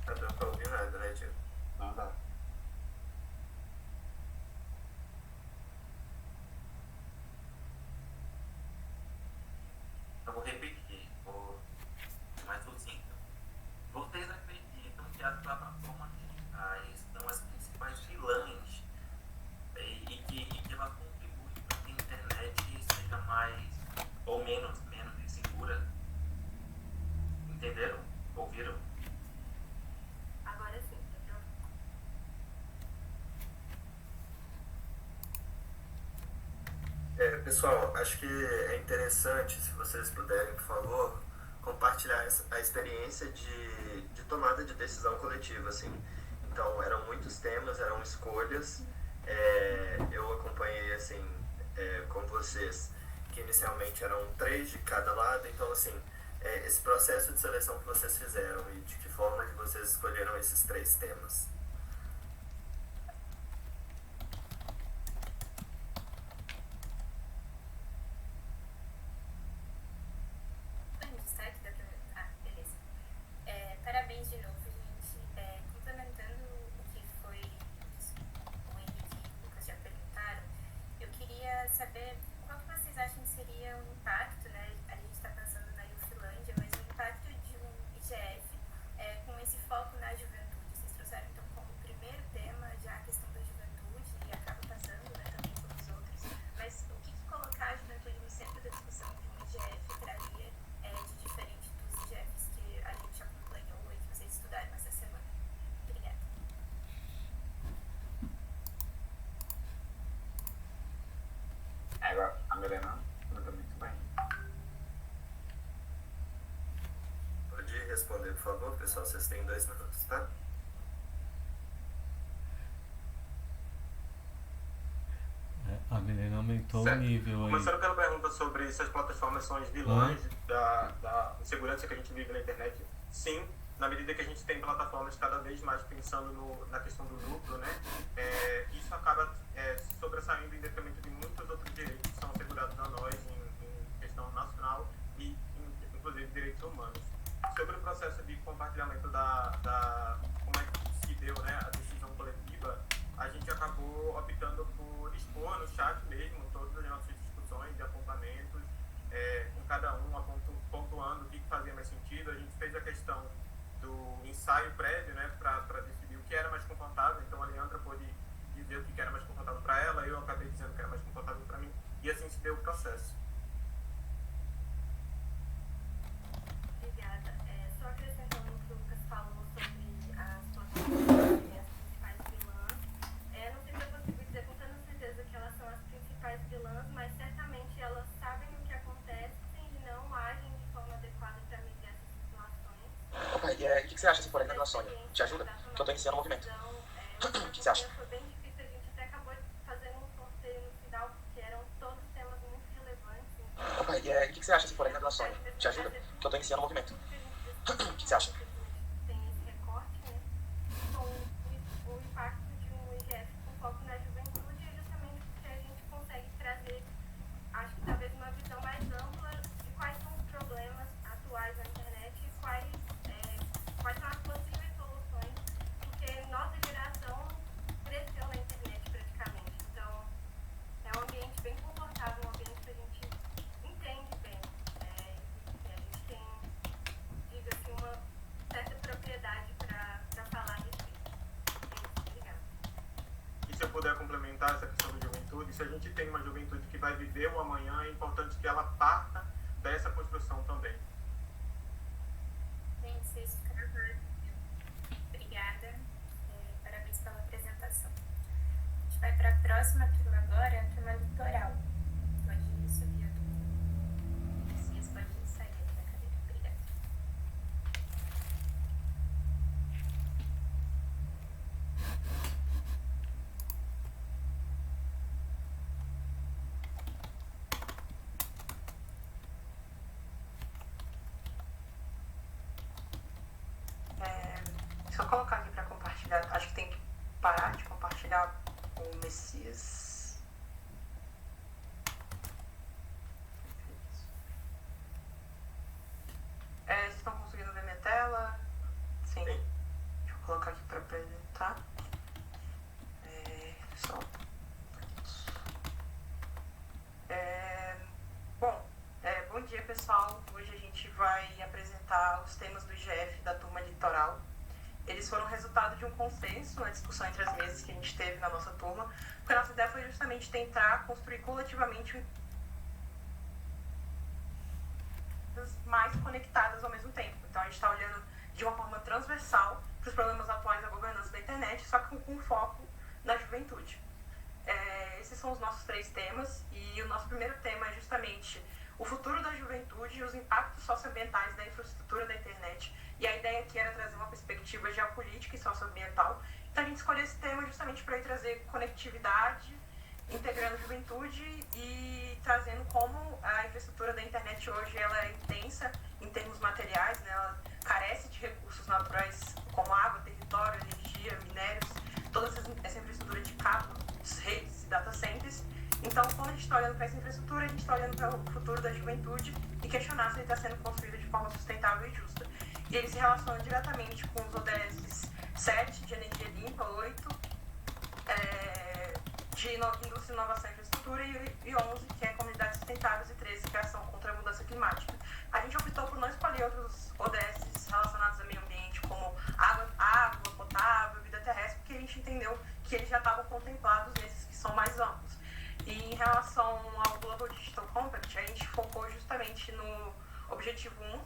Não deu pra ouvir nada, né, Diego? Não dá. Eu vou repetir, vou mais sucinto. Vocês acreditam que as plataformas digitais são as principais vilãs e que elas contribuem para que a internet seja mais ou menos insegura? Entenderam? Ouviram? Agora sim, tá pronto. Pessoal, acho que é interessante, se vocês puderem, por favor, compartilhar a experiência de tomada de decisão coletiva, assim. Então, eram muitos temas, eram escolhas. Eu acompanhei, assim, com vocês, que inicialmente eram 3 de cada lado. Então, assim, esse processo de seleção que vocês fizeram e de que forma que vocês escolheram esses 3 temas. Certo? Beleza. Parabéns de novo, gente. Complementando o que foi o Henrique e o Lucas já perguntaram, eu queria saber qual que vocês acham que seria o impacto, né? A gente está pensando na Youthlandia, mas o impacto de um IGF com esse foco na juventude. Vocês trouxeram então como primeiro tema já a questão da juventude e acaba passando, né, também pelos outros. Mas o que colocar a juventude no centro da discussão de um IGF traria de diferente dos IGFs que a gente acompanhou e que vocês estudaram essa semana? Obrigada. Agora, a Milena mandou muito bem. Pode responder, por favor, pessoal? Vocês têm 2 minutos, tá? A Milena aumentou Certo. o nível aí. Começando pela pergunta sobre se as plataformas são as vilãs da insegurança que a gente vive na internet. Sim, na medida que a gente tem plataformas cada vez mais pensando na questão do lucro, né? Isso acaba sobressaindo em detrimento de muitos outros direitos que são assegurados a nós em questão nacional e, inclusive, direitos humanos. Sobre o processo de compartilhamento como é que se deu, né, a decisão coletiva, a gente acabou optando por expor no chat mesmo todas as nossas discussões e apontamentos, com cada um pontuando o que fazia mais sentido. A gente fez a questão do ensaio prévio, né, para decidir o que era mais confortável. Então a Leandra pôde dizer o que era mais confortável para ela, eu acabei dizendo que era mais confortável para mim, e assim se deu o processo. Obrigada. Só acrescentando o que o Lucas falou sobre as plataformas e as principais vilãs. Não sei se eu consigo dizer com tanta certeza que elas são as principais vilãs, mas certamente elas sabem o que acontece e não agem de forma adequada para medir essas situações. Ok, e o que você acha se for ainda da Sônia? Te ajuda? Que eu tô iniciando o movimento. O que você acha? Foi bem difícil, a gente até acabou fazendo um sorteio no final, porque eram todos temas muito relevantes. Ok, e o que você acha se for ainda da Sônia? Te ajuda? Que eu tô iniciando o movimento. O que você acha? Tem esse recorte, né? Então, o impacto de um IGF com foco na juventude é justamente porque a gente consegue trazer, acho que talvez uma visão mais complementar essa questão da juventude, se a gente tem uma juventude que vai viver o amanhã, é importante que ela parta dessa construção também. Gente, vocês ficaram obrigada. Parabéns pela apresentação. A gente vai para a próxima turma agora, a turma litoral. Pode subir a turma. Vocês podem sair da cadeira. Obrigada. Só colocar aqui para compartilhar. Acho que tem que parar de compartilhar o Messias. Vocês estão conseguindo ver minha tela? Sim. Deixa eu colocar aqui para apresentar. Só. Bom dia, pessoal. Hoje a gente vai apresentar os temas do IGF da turma litoral. Eles foram resultado de um consenso, uma discussão entre as mesas que a gente teve na nossa turma, porque a nossa ideia foi justamente tentar construir coletivamente mais conectadas ao mesmo tempo. Então a gente está olhando de uma forma transversal para os problemas atuais da governança da internet, só que com foco na juventude. Esses são os nossos 3 temas, e o nosso primeiro tema é justamente o futuro da juventude e os impactos socioambientais da infraestrutura da internet. E a ideia aqui era trazer uma perspectiva geopolítica e socioambiental. Então a gente escolheu esse tema justamente para trazer conectividade, integrando juventude e trazendo como a infraestrutura da internet hoje ela é intensa em termos materiais, né? Ela carece de recursos naturais como água, território, energia, minérios, toda essa infraestrutura de cabo, redes e data centers. Então, quando a gente está olhando para essa infraestrutura, a gente está olhando para o futuro da juventude e questionar se ele está sendo construído de forma sustentável e justa. E ele se relaciona diretamente com os ODS 7, de energia limpa, 8, de indústria, inovação e infraestrutura, e 11, que é comunidades sustentáveis, e 13, que é ação contra a mudança climática. A gente optou por não escolher outros ODS relacionados ao meio ambiente, como água potável, vida terrestre, porque a gente entendeu que eles já estavam contemplados nesses que são mais amplos. E em relação ao Global Digital Compact, a gente focou justamente no objetivo 1,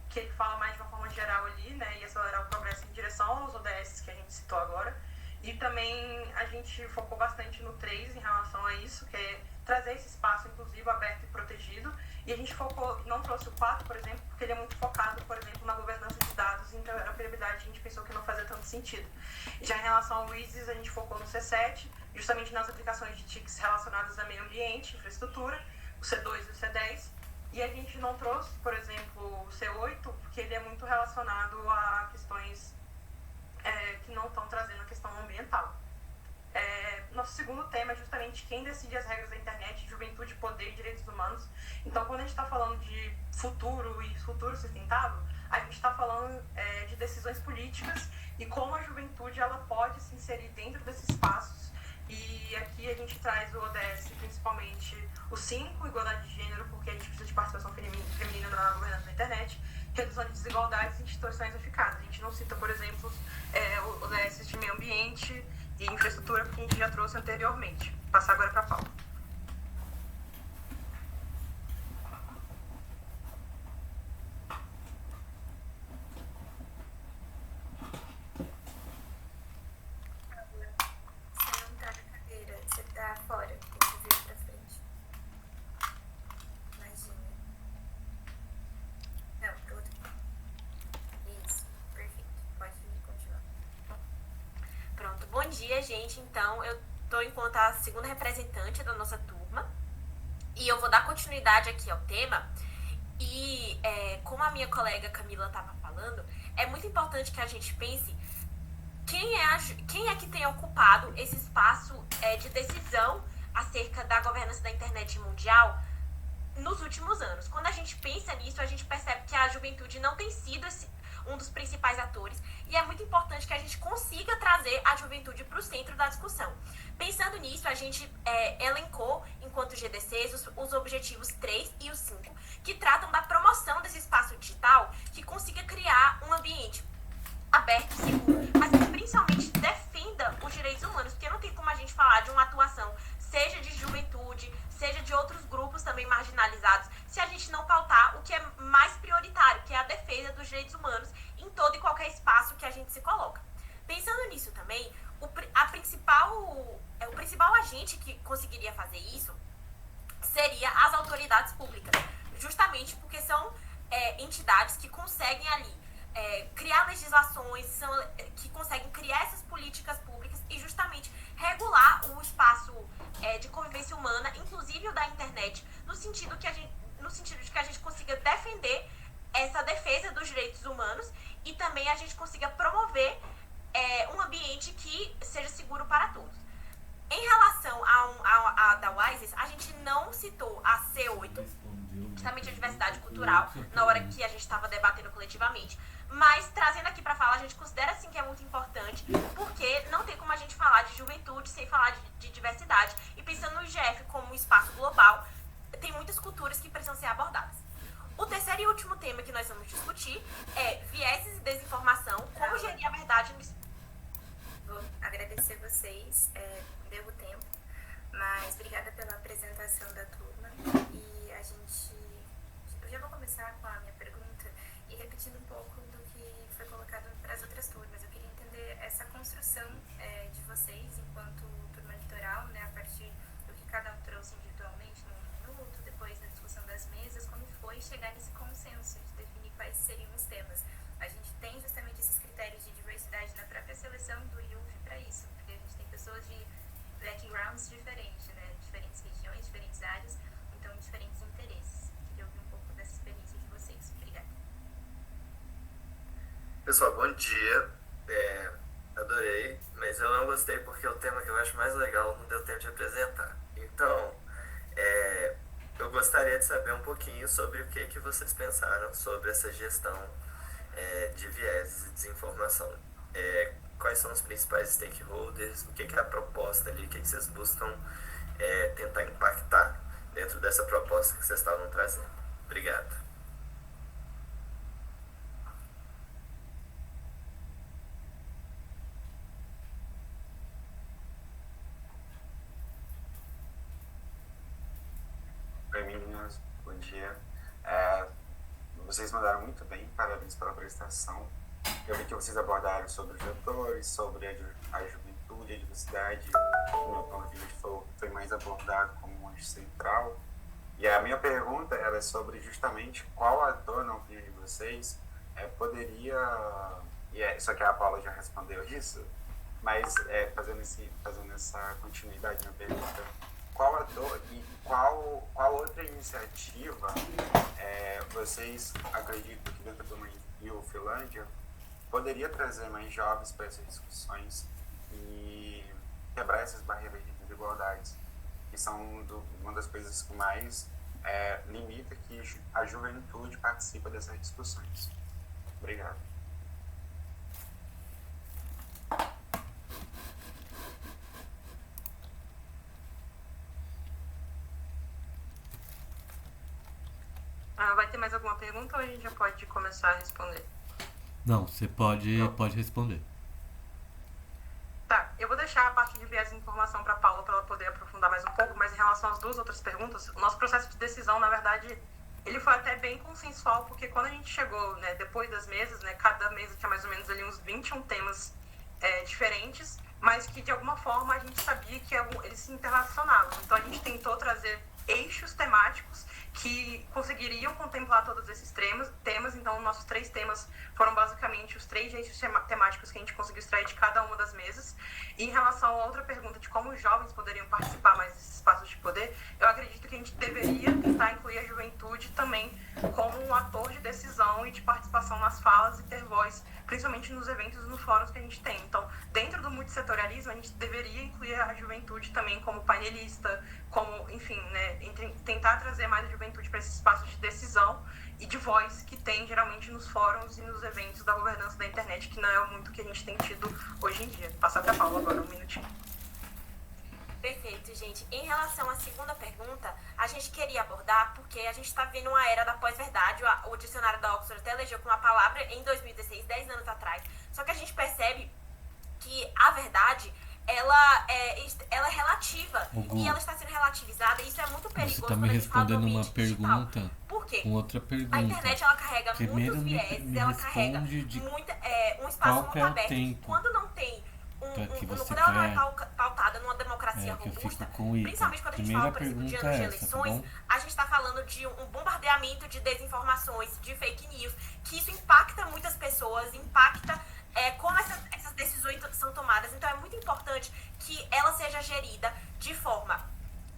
que ele fala mais de uma forma geral ali, né, e acelerar o progresso em direção aos ODS que a gente citou agora. E também a gente focou bastante no 3 em relação a isso, que é trazer esse espaço inclusivo, aberto e protegido. E a gente não trouxe o 4, por exemplo, porque ele é muito focado, por exemplo, na governança de dados e interoperabilidade. A gente pensou que não fazia tanto sentido. Já em relação ao ISIS, a gente focou no C7, justamente nas aplicações de TICs relacionadas a meio ambiente, infraestrutura, o C2 e o C10. E a gente não trouxe, por exemplo, o C8, porque ele é muito relacionado a questões que não estão trazendo a questão ambiental. Nosso segundo tema é justamente quem decide as regras da internet, juventude, poder e direitos humanos. Então, quando a gente está falando de futuro e futuro sustentável, a gente está falando de decisões políticas e como a juventude ela pode se inserir dentro desses espaços. E aqui a gente traz o ODS, principalmente o 5, igualdade de gênero, porque a gente precisa de participação feminina na governança da internet, redução de desigualdades e instituições eficazes. A gente não cita, por exemplo, o ODS de meio ambiente e infraestrutura, que a gente já trouxe anteriormente. Vou passar agora para a Paula. Você não tá na cadeira, você tá fora, tem que vir pra frente. Imagina. Não, pro outro. Isso, perfeito. Pode continuar. Pronto, bom dia, gente. Então, eu tô enquanto a segunda representante da nossa turma e eu vou dar continuidade aqui ao tema. E como a minha colega Camila estava falando, é muito importante que a gente pense quem é que tem ocupado esse espaço de decisão acerca da governança da internet mundial nos últimos anos. Quando a gente pensa nisso, a gente percebe que a juventude não tem sido um dos principais atores, e é muito importante que a gente consiga trazer a juventude para o centro da discussão. Pensando nisso, a gente elencou, enquanto GDCs, os objetivos 3 e o 5, que tratam da promoção desse espaço digital que consiga criar um ambiente aberto e seguro, mas que principalmente defenda os direitos humanos, porque não tem como a gente falar de uma atuação, seja de juventude, seja de outros grupos também marginalizados, se a gente não pautar o que é mais prioritário, que é a defesa dos direitos humanos em todo e qualquer espaço que a gente se coloca. Pensando nisso também, o principal agente que conseguiria fazer isso seria as autoridades públicas, justamente porque são entidades que conseguem ali criar legislações, que conseguem criar essas políticas públicas e justamente regular o espaço de convivência humana, inclusive o da internet, no sentido de que a gente consiga defender essa defesa dos direitos humanos e também a gente consiga promover um ambiente que seja seguro para todos. Em relação a da WISES, a gente não citou a C8, justamente a diversidade cultural, na hora que a gente estava debatendo coletivamente. Mas, trazendo aqui para falar, a gente considera sim que é muito importante, porque não tem como a gente falar de juventude sem falar de diversidade. E pensando no IGF como um espaço global, tem muitas culturas que precisam ser abordadas. O terceiro e último tema que nós vamos discutir é vieses e desinformação, como gerir a verdade no... Vou agradecer vocês, deu o tempo, mas obrigada pela apresentação da turma. E eu já vou começar com a minha pergunta e repetindo um pouco do que foi colocado para as outras turmas. Eu queria entender essa construção de vocês enquanto turma litoral, né, a partir do que cada um trouxe individualmente num minuto, depois da discussão das mesas, como foi chegar nesse consenso de definir quais seriam os temas. A gente tem justamente esses critérios de diversidade na própria seleção do IUF para isso, porque a gente tem pessoas de backgrounds diferentes, né, diferentes regiões, diferentes áreas, então diferentes interesses. Queria ouvir um pouco dessa experiência de vocês. Obrigada. Pessoal, bom dia. Adorei, mas eu não gostei porque o tema que eu acho mais legal não deu tempo de apresentar. Então, eu gostaria de saber um pouquinho sobre o que vocês pensaram sobre essa gestão de vieses e desinformação. Quais são os principais stakeholders, o que é a proposta ali, o que vocês buscam tentar impactar dentro dessa proposta que vocês estavam trazendo. Obrigado. Oi, meninas, bom dia. Vocês mandaram muito bem, parabéns pela apresentação. Eu vi que vocês abordaram sobre os vetores, sobre a juventude, a diversidade. No meu ponto de vista foi mais abordado como um eixo central. E a minha pergunta era sobre justamente qual ator, na opinião de vocês, poderia... Só que a Paula já respondeu isso, mas fazendo essa continuidade na pergunta, qual ator e qual outra iniciativa vocês acreditam que dentro do Finlândia poderia trazer mais jovens para essas discussões e quebrar essas barreiras de desigualdades, que são uma das coisas que mais limita que a juventude participa dessas discussões. Obrigado. Vai ter mais alguma pergunta ou a gente já pode começar a responder? Não, você pode responder. Tá, eu vou deixar a parte de viés de informação para a Paula para ela poder aprofundar mais um pouco, mas em relação às duas outras perguntas, o nosso processo de decisão, na verdade, ele foi até bem consensual, porque quando a gente chegou, né, depois das mesas, né, cada mesa tinha mais ou menos ali uns 21 temas diferentes, mas que de alguma forma a gente sabia que eles se interrelacionavam. Então a gente tentou trazer eixos temáticos que conseguiriam contemplar todos esses temas. Então nossos 3 temas foram basicamente os 3 eixos temáticos que a gente conseguiu extrair de cada uma das mesas. E em relação a outra pergunta de como os jovens poderiam participar mais desses espaços de poder, eu acredito que a gente deveria tentar incluir a juventude também como um ator de decisão e de participação nas falas e ter voz, principalmente nos eventos e nos fóruns que a gente tem. Então, dentro do multissetorialismo, a gente deveria incluir a juventude também como painelista, como, enfim, né, tentar trazer mais a juventude para esses espaços de decisão e de voz que tem geralmente nos fóruns e nos eventos da governança da internet, que não é muito que a gente tem tido hoje em dia. Passar para a Paula agora um minutinho. Perfeito, gente. Em relação à segunda pergunta, a gente queria abordar porque a gente está vendo uma era da pós-verdade. O dicionário da Oxford até elegeu com uma palavra em 2016, 10 anos atrás. Só que a gente percebe que a verdade, ela é relativa. E ela está sendo relativizada. E isso é muito perigoso. Você está me respondendo uma pergunta Por quê? com outra pergunta. A internet, ela carrega Primeiro muitos vieses, me ela carrega um espaço muito aberto. Tempo Quando não tem quando ela não é pautada numa democracia principalmente robusta, quando a gente Primeira fala, por exemplo, de anos de eleições, a gente está falando de um bombardeamento de desinformações, de fake news, que isso impacta muitas pessoas, impacta como essas decisões são tomadas. Então é muito importante que ela seja gerida de forma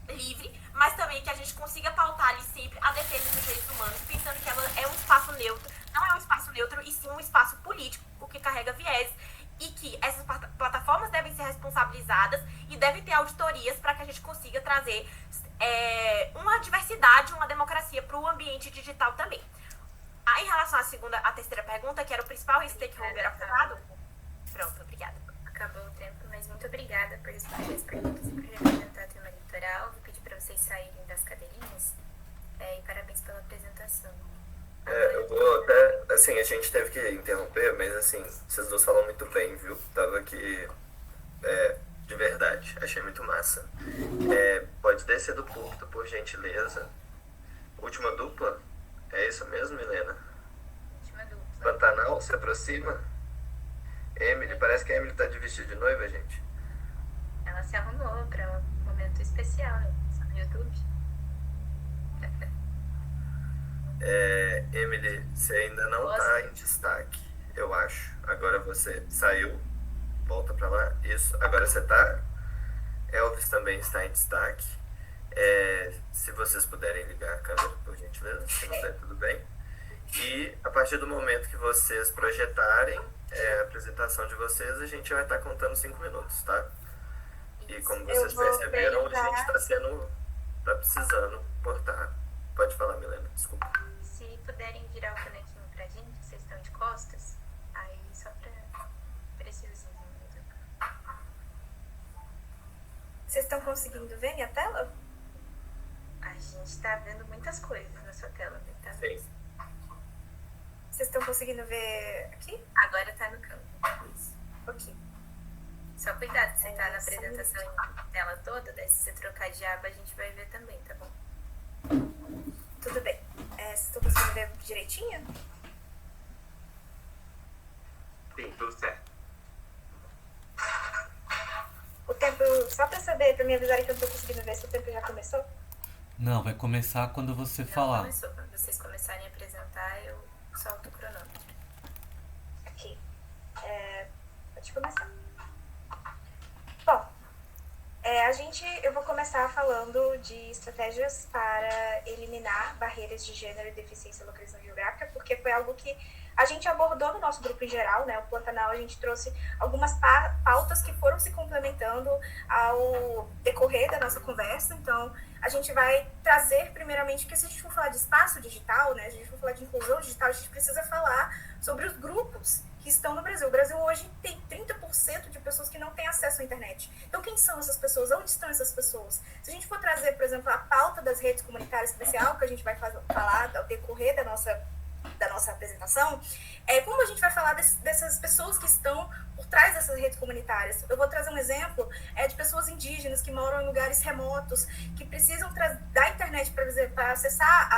livre, mas também que a gente consiga pautar ali sempre a defesa dos direitos humanos, pensando que ela é um espaço neutro, não é um espaço neutro, e sim um espaço político, porque carrega viés, e que essas plataformas devem ser responsabilizadas e devem ter auditorias para que a gente consiga trazer uma diversidade, uma democracia para o ambiente digital também. Em relação à terceira pergunta, que era o principal stakeholder afetado. Pronto, obrigada. Acabou o tempo, mas muito obrigada por responder as perguntas e por representar a turma eleitoral. Vou pedir para vocês saírem das cadeirinhas e parabéns pela apresentação. Eu vou até, assim, a gente teve que interromper, mas assim, vocês dois falam muito bem, viu? Tava aqui, de verdade, achei muito massa. Pode descer do púlpito, por gentileza. Última dupla? É isso mesmo, Milena? Última dupla. Pantanal, se aproxima. Emily, parece que a Emily tá de vestido de noiva, gente. Ela se arrumou para um momento especial, né? Só no YouTube. Emily, você ainda não tá em destaque, eu acho. Agora você saiu, volta pra lá. Isso, agora você tá. Elvis também está em destaque. Se vocês puderem ligar a câmera, por gentileza, se não der, tudo bem. E a partir do momento que vocês projetarem a apresentação de vocês, a gente vai estar contando 5 minutos, tá? E como vocês perceberam, a gente tá precisando cortar. Pode falar, Milena, desculpa. Se puderem virar o bonequinho pra gente, vocês estão de costas, aí só pra preciosismo mesmo. Vocês estão conseguindo ver minha tela? A gente tá vendo muitas coisas na sua tela, né? Tá? Sim. Vocês estão conseguindo ver aqui? Agora tá no campo. Isso. Ok. Só cuidado, se você tá na apresentação em tela toda, daí se você trocar de aba a gente vai ver também, tá bom? Tudo bem. Vocês estão conseguindo ver direitinho? Sim, tudo certo. O tempo, só pra saber, pra me avisarem que eu não tô conseguindo ver se o tempo já começou? Não, vai começar quando você falar. Começou. Quando vocês começarem a apresentar, eu solto o cronômetro. Ok. Pode começar. Bom, eu vou começar falando de estratégias para eliminar barreiras de gênero e deficiência e localização geográfica, porque foi algo que a gente abordou no nosso grupo em geral, né? O Pantanal, a gente trouxe algumas pautas que foram se complementando ao decorrer da nossa conversa. Então, a gente vai trazer, primeiramente, porque se a gente for falar de espaço digital, né? Se a gente for falar de inclusão digital, a gente precisa falar sobre os grupos que estão no Brasil. O Brasil hoje tem 30% de pessoas que não têm acesso à internet. Então, quem são essas pessoas? Onde estão essas pessoas? Se a gente for trazer, por exemplo, a pauta das redes comunitárias, que vai ser algo que a gente vai falar ao decorrer da nossa apresentação, como a gente vai falar dessas pessoas que estão por trás dessas redes comunitárias. Eu vou trazer um exemplo de pessoas indígenas que moram em lugares remotos, que precisam da internet para acessar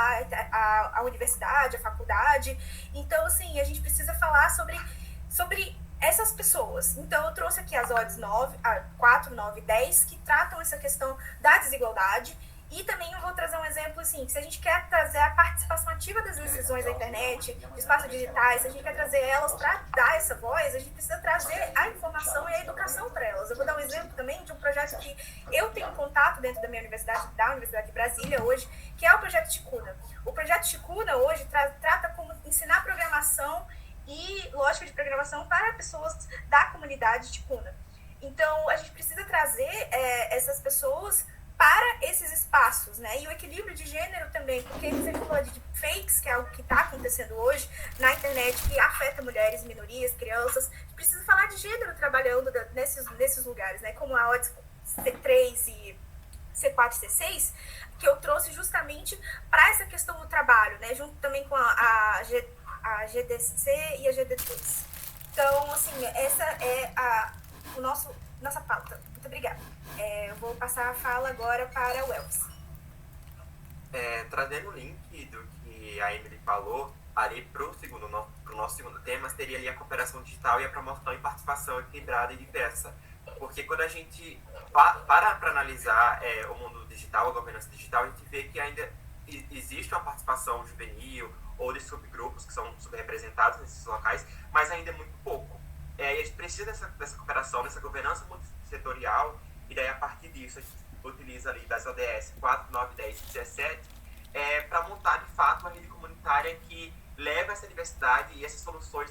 a universidade, a faculdade. Então, assim, a gente precisa falar sobre essas pessoas. Então, eu trouxe aqui as odds 4, 9 e 10, que tratam essa questão da desigualdade. E também eu vou trazer um exemplo, assim, que se a gente quer trazer a participação ativa das decisões da internet, do espaço digitais, se a gente quer trazer elas para dar essa voz, a gente precisa trazer a informação e a educação para elas. Eu vou dar um exemplo também de um projeto que eu tenho contato dentro da minha universidade, da Universidade de Brasília hoje, que é o Projeto Ticuna. O Projeto Ticuna hoje trata como ensinar programação e lógica de programação para pessoas da comunidade ticuna. Então, a gente precisa trazer essas pessoas para esses espaços, né? E o equilíbrio de gênero também, porque se a gente fala de fakes, que é algo que está acontecendo hoje na internet, que afeta mulheres, minorias, crianças, a gente precisa falar de gênero trabalhando nesses lugares, né? Como a odds C3 e C4 e C6, que eu trouxe justamente para essa questão do trabalho, né, junto também com a GDC e a GD2. Então, assim, essa é nossa pauta. Muito obrigada. Eu vou passar a fala agora para o Elvis. Trazendo o link do que a Emily falou, ali para o nosso segundo tema, seria ali a cooperação digital e a promoção e participação equilibrada e diversa. Porque quando a gente para analisar o mundo digital, a governança digital, a gente vê que ainda existe uma participação juvenil ou de subgrupos que são subrepresentados nesses locais, mas ainda é muito pouco. E a gente precisa dessa cooperação, dessa governança multissetorial, e daí a partir disso a gente utiliza ali das ODS 4, 9, 10 e 17 para montar de fato uma rede comunitária que leva essa diversidade e essas soluções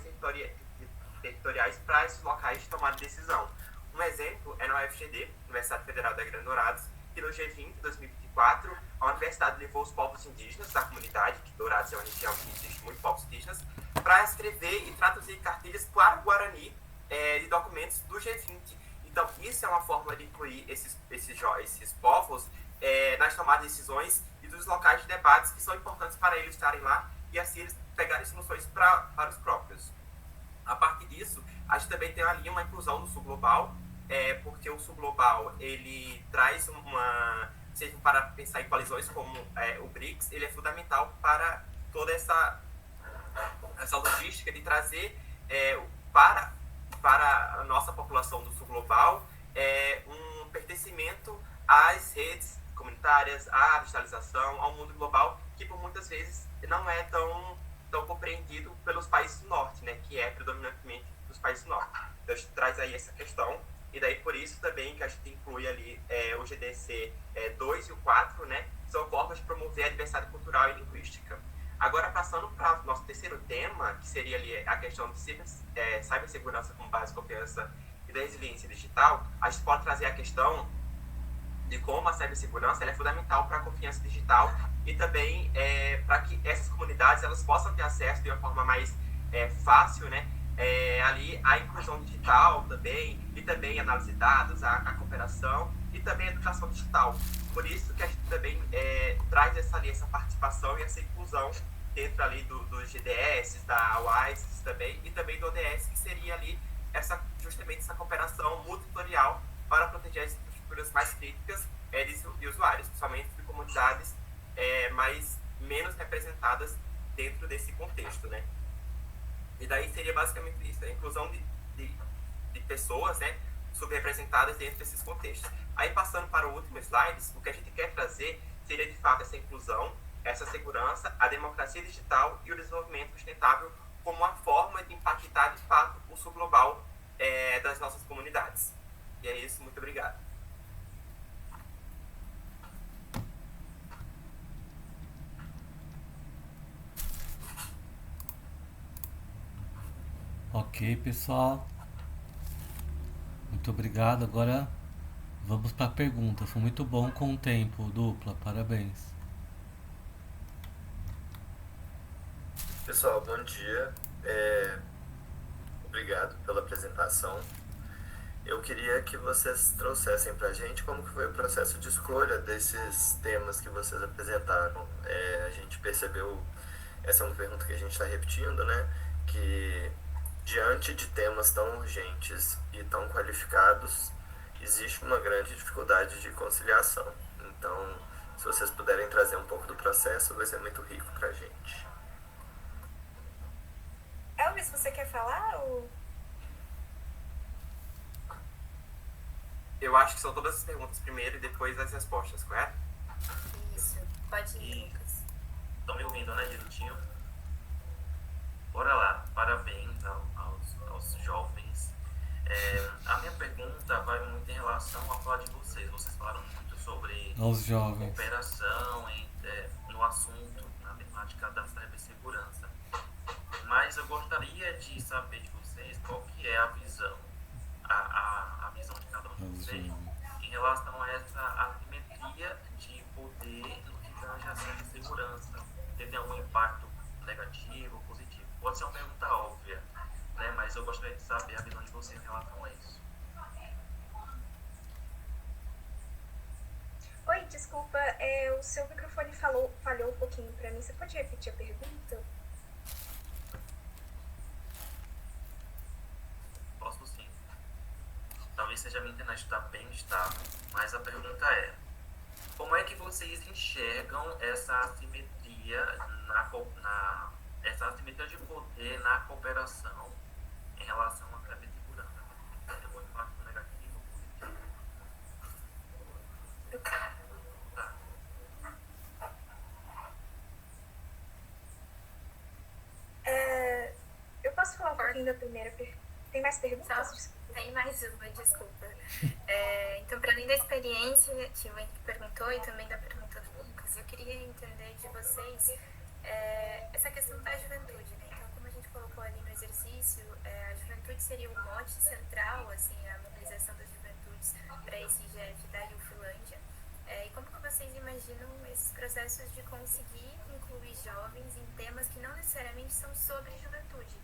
territoriais para esses locais de tomada de decisão. Um exemplo é na UFGD, Universidade Federal da Grande Dourados, que no G20 de 2024, a universidade levou os povos indígenas da comunidade, que Dourados é uma região que existe muitos povos indígenas, para escrever e traduzir cartilhas para o Guarani de documentos do G20. Então, isso é uma forma de incluir esses povos nas tomadas de decisões e dos locais de debates que são importantes para eles estarem lá e assim eles pegarem soluções para os próprios. A partir disso, a gente também tem ali uma inclusão no Sul Global, porque o Sul Global, ele traz seja para pensar em coalizões como o BRICS, ele é fundamental para toda essa logística de trazer para a nossa população do Sul Global um pertencimento às redes comunitárias, à digitalização, ao mundo global, que por muitas vezes não é tão compreendido pelos países do Norte, né, que é predominantemente dos países do Norte. Então a gente traz aí essa questão, e daí por isso também que a gente inclui ali o GDC 2 e o 4, né, são formas de promover a diversidade cultural e linguística. Agora, passando para o nosso terceiro tema, que seria ali a questão de cibersegurança como base de confiança e da resiliência digital, a gente pode trazer a questão de como a cibersegurança é fundamental para a confiança digital e também para que essas comunidades elas possam ter acesso de uma forma mais fácil, né, ali a inclusão digital também, e também análise de dados, a cooperação e também a educação digital. Por isso que a gente também traz essa participação e essa inclusão dentro ali dos GDS, da WISE também, e também do ODS, que seria ali justamente essa cooperação multissetorial para proteger as infraestruturas mais críticas de usuários, principalmente de comunidades menos representadas dentro desse contexto, né? E daí seria basicamente isso, a inclusão de pessoas, né, subrepresentadas dentro desses contextos. Aí passando para o último slide, o que a gente quer trazer seria de fato essa inclusão, essa segurança, a democracia digital e o desenvolvimento sustentável como uma forma de impactar de fato o sul global das nossas comunidades. E é isso, muito obrigado. Ok, pessoal. Muito obrigado. Agora vamos para a pergunta. Foi muito bom com o tempo, dupla. Parabéns. Pessoal, bom dia. Obrigado pela apresentação. Eu queria que vocês trouxessem para a gente como que foi o processo de escolha desses temas que vocês apresentaram. A gente percebeu, essa é uma pergunta que a gente está repetindo, né? Que diante de temas tão urgentes e tão qualificados, existe uma grande dificuldade de conciliação. Então, se vocês puderem trazer um pouco do processo, vai ser muito rico para a gente. Elvis, você quer falar? Ou... Eu acho que são todas as perguntas primeiro e depois as respostas, correto? Isso, pode ir, Lucas. Estão me ouvindo, né, direitinho? Bora lá, parabéns aos jovens. A minha pergunta vai muito em relação à fala de vocês. Vocês falaram muito sobre aos jovens. Cooperação no assunto, na temática da cibersegurança. Mas eu gostaria de saber de vocês qual que é a visão, a visão de cada um de vocês em relação a essa assimetria de poder no que tange a cibersegurança. Teve algum impacto negativo, positivo? Pode ser uma pergunta óbvia, né? Mas eu gostaria de saber a visão de vocês em relação a isso. desculpa, o seu microfone falhou um pouquinho pra mim. Você pode repetir a pergunta? Posso sim. Talvez seja a minha internet está bem estável, mas a pergunta é: como é que vocês enxergam essa assimetria essa assimetria de poder na cooperação em relação à cibersegurança? É muito mais negativo, positivo. Tá. Eu posso falar um pouquinho da primeira pergunta? Tem mais perguntas? Tem mais uma, desculpa. Então, para além da experiência que o Henrique perguntou e também da pergunta do Lucas, eu queria entender de vocês essa questão da juventude, né? Então, como a gente colocou ali no exercício, a juventude seria o mote central, assim, a mobilização das juventudes para esse IGF da Ufilândia. E como que vocês imaginam esses processos de conseguir incluir jovens em temas que não necessariamente são sobre juventude?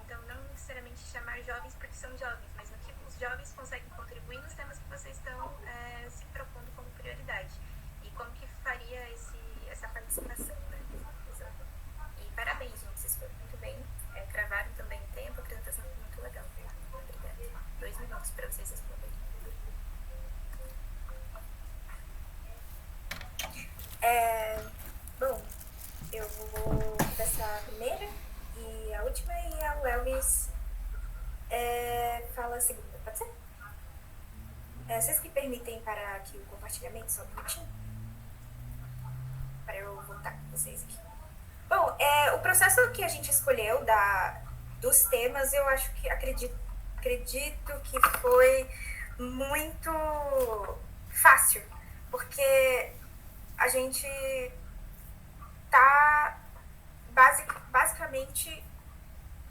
Então, não necessariamente chamar jovens porque são jovens, mas no que os jovens conseguem contribuir nos temas que vocês estão se propondo como prioridade. E como que faria essa participação, né? E parabéns, gente, vocês foram muito bem, cravaram também o tempo, a apresentação foi muito legal. Obrigada. 2 minutos para vocês responderem. Bom, eu vou dessa primeira e a última, e a Elvis fala a segunda, pode ser? Vocês que permitem parar aqui o compartilhamento só um minutinho? Para eu voltar com vocês aqui. Bom, o processo que a gente escolheu dos temas, eu acho que acredito que foi muito fácil, porque a gente tá basicamente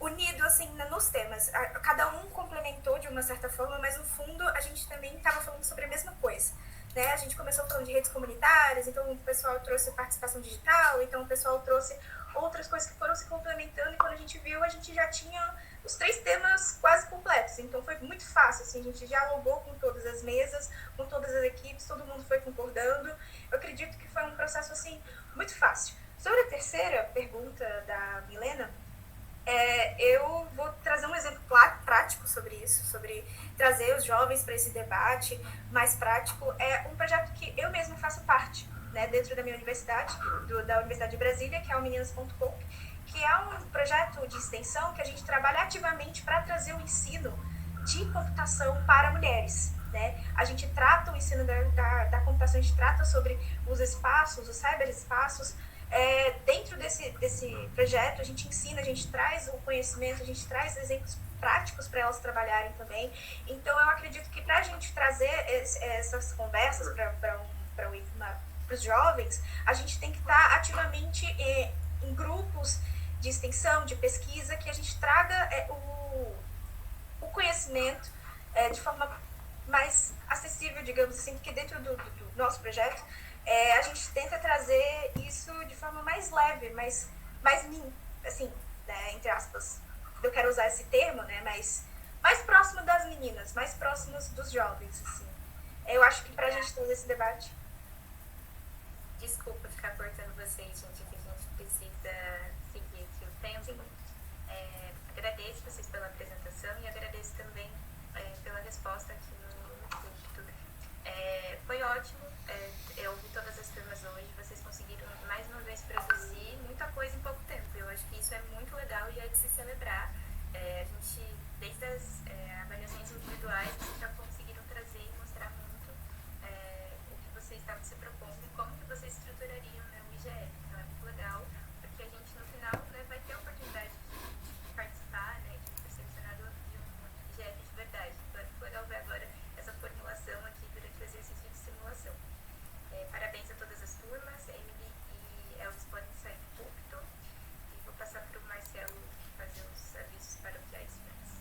unido assim nos temas. Cada um complementou de uma certa forma, mas no fundo a gente também estava falando sobre a mesma coisa, né? A gente começou falando de redes comunitárias, então o pessoal trouxe participação digital, então o pessoal trouxe outras coisas que foram se complementando, e quando a gente viu, a gente já tinha os 3 temas quase completos. Então foi muito fácil, assim, a gente dialogou com todas as mesas, com todas as equipes, todo mundo foi concordando. Eu acredito que foi um processo assim muito fácil. Sobre a terceira pergunta da Milena, eu vou trazer um exemplo prático sobre isso, sobre trazer os jovens para esse debate mais prático. É um projeto que eu mesma faço parte, né, dentro da minha universidade, da Universidade de Brasília, que é o Meninas.com, que é um projeto de extensão que a gente trabalha ativamente para trazer o ensino de computação para mulheres, né? A gente trata o ensino da computação, a gente trata sobre os espaços, os cyberespaços. Dentro desse projeto, a gente ensina, a gente traz o conhecimento, a gente traz exemplos práticos para elas trabalharem também. Então, eu acredito que para a gente trazer essas conversas para os jovens, a gente tem que estar ativamente em grupos de extensão, de pesquisa, que a gente traga o conhecimento de forma mais acessível, digamos assim, porque dentro do nosso projeto, a gente tenta trazer isso de forma mais leve, mais assim, né, entre aspas, eu quero usar esse termo, né, mais próximo das meninas, mais próximos dos jovens, assim. Eu acho que pra gente trazer esse debate. Desculpa ficar cortando vocês, gente, que a gente precisa seguir aqui o tempo. Agradeço vocês pela apresentação e agradeço também pela resposta aqui no púlpito. Foi ótimo, eu ouvi todas as turmas hoje, vocês conseguiram mais uma vez produzir muita coisa em pouco tempo. Eu acho que isso é muito legal e é de se celebrar. A gente, desde as avaliações individuais, vocês já conseguiram trazer e mostrar muito o que vocês estavam se propondo e como que vocês estruturariam, né, o IGF. Então é muito legal, porque a gente no final, né, vai ter a oportunidade de participar, né, de ser selecionado de um IGF de verdade. Então é muito legal ver agora essa formulação aqui durante o exercício de simulação. Parabéns a todas as turmas, Emily e Elvis podem sair do púlpito, e vou passar para o Marcelo fazer os avisos paroquiais finais.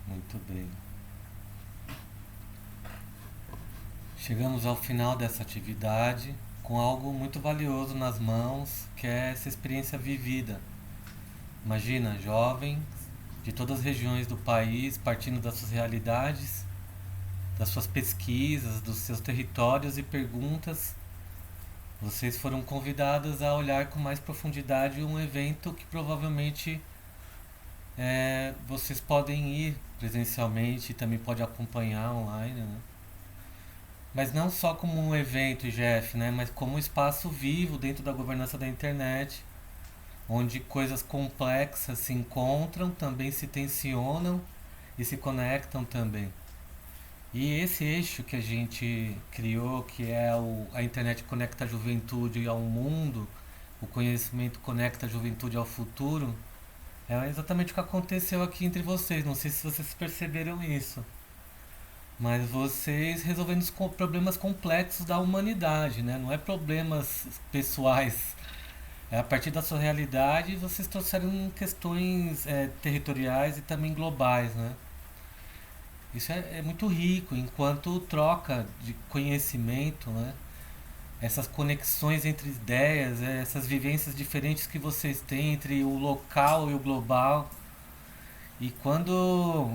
Muito bem. Chegamos ao final dessa atividade com algo muito valioso nas mãos, que é essa experiência vivida. Imagina, jovens de todas as regiões do país, partindo das suas realidades, das suas pesquisas, dos seus territórios e perguntas. Vocês foram convidados a olhar com mais profundidade um evento que provavelmente vocês podem ir presencialmente e também pode acompanhar online, né? Mas não só como um evento, Jeff, né? Mas como um espaço vivo dentro da governança da internet, onde coisas complexas se encontram, também se tensionam e se conectam também. E esse eixo que a gente criou, que é a internet conecta a juventude ao mundo, o conhecimento conecta a juventude ao futuro, é exatamente o que aconteceu aqui entre vocês. Não sei se vocês perceberam isso, mas vocês resolvendo os problemas complexos da humanidade, né? Não é problemas pessoais. É a partir da sua realidade vocês trouxeram questões territoriais e também globais, né? Isso é muito rico, enquanto troca de conhecimento, né? Essas conexões entre ideias, essas vivências diferentes que vocês têm entre o local e o global. E quando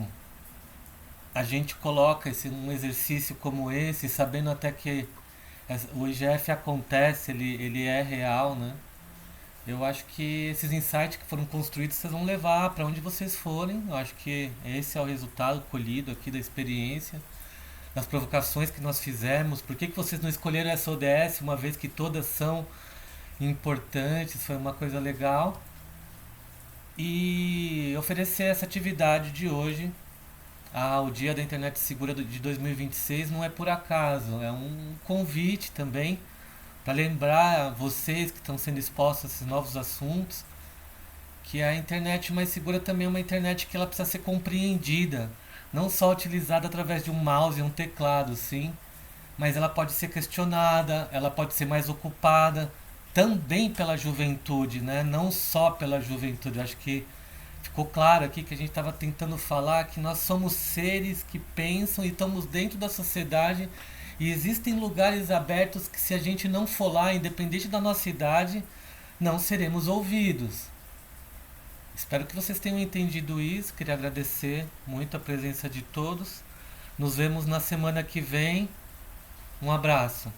a gente coloca um exercício como esse, sabendo até que o IGF acontece, ele é real, né? Eu acho que esses insights que foram construídos vocês vão levar para onde vocês forem. Eu acho que esse é o resultado colhido aqui da experiência, das provocações que nós fizemos. Por que vocês não escolheram essa ODS, uma vez que todas são importantes? Foi uma coisa legal. E oferecer essa atividade de hoje, ao Dia da Internet Segura de 2026, não é por acaso. É um convite também para lembrar vocês que estão sendo expostos a esses novos assuntos, que a internet mais segura também é uma internet que ela precisa ser compreendida, não só utilizada através de um mouse e um teclado, sim, mas ela pode ser questionada, ela pode ser mais ocupada também pela juventude, né? Não só pela juventude. Acho que ficou claro aqui que a gente estava tentando falar que nós somos seres que pensam e estamos dentro da sociedade. E existem lugares abertos que, se a gente não for lá, independente da nossa idade, não seremos ouvidos. Espero que vocês tenham entendido isso. Queria agradecer muito a presença de todos. Nos vemos na semana que vem. Um abraço.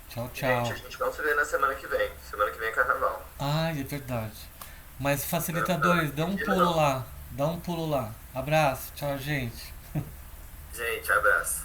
Tchau, tchau. Gente, a gente não se vê na semana que vem. Semana que vem é carnaval. Ah, é verdade. Mas facilitadores, dá um pulo lá. Dá um pulo lá. Abraço. Tchau, gente. Gente, abraço.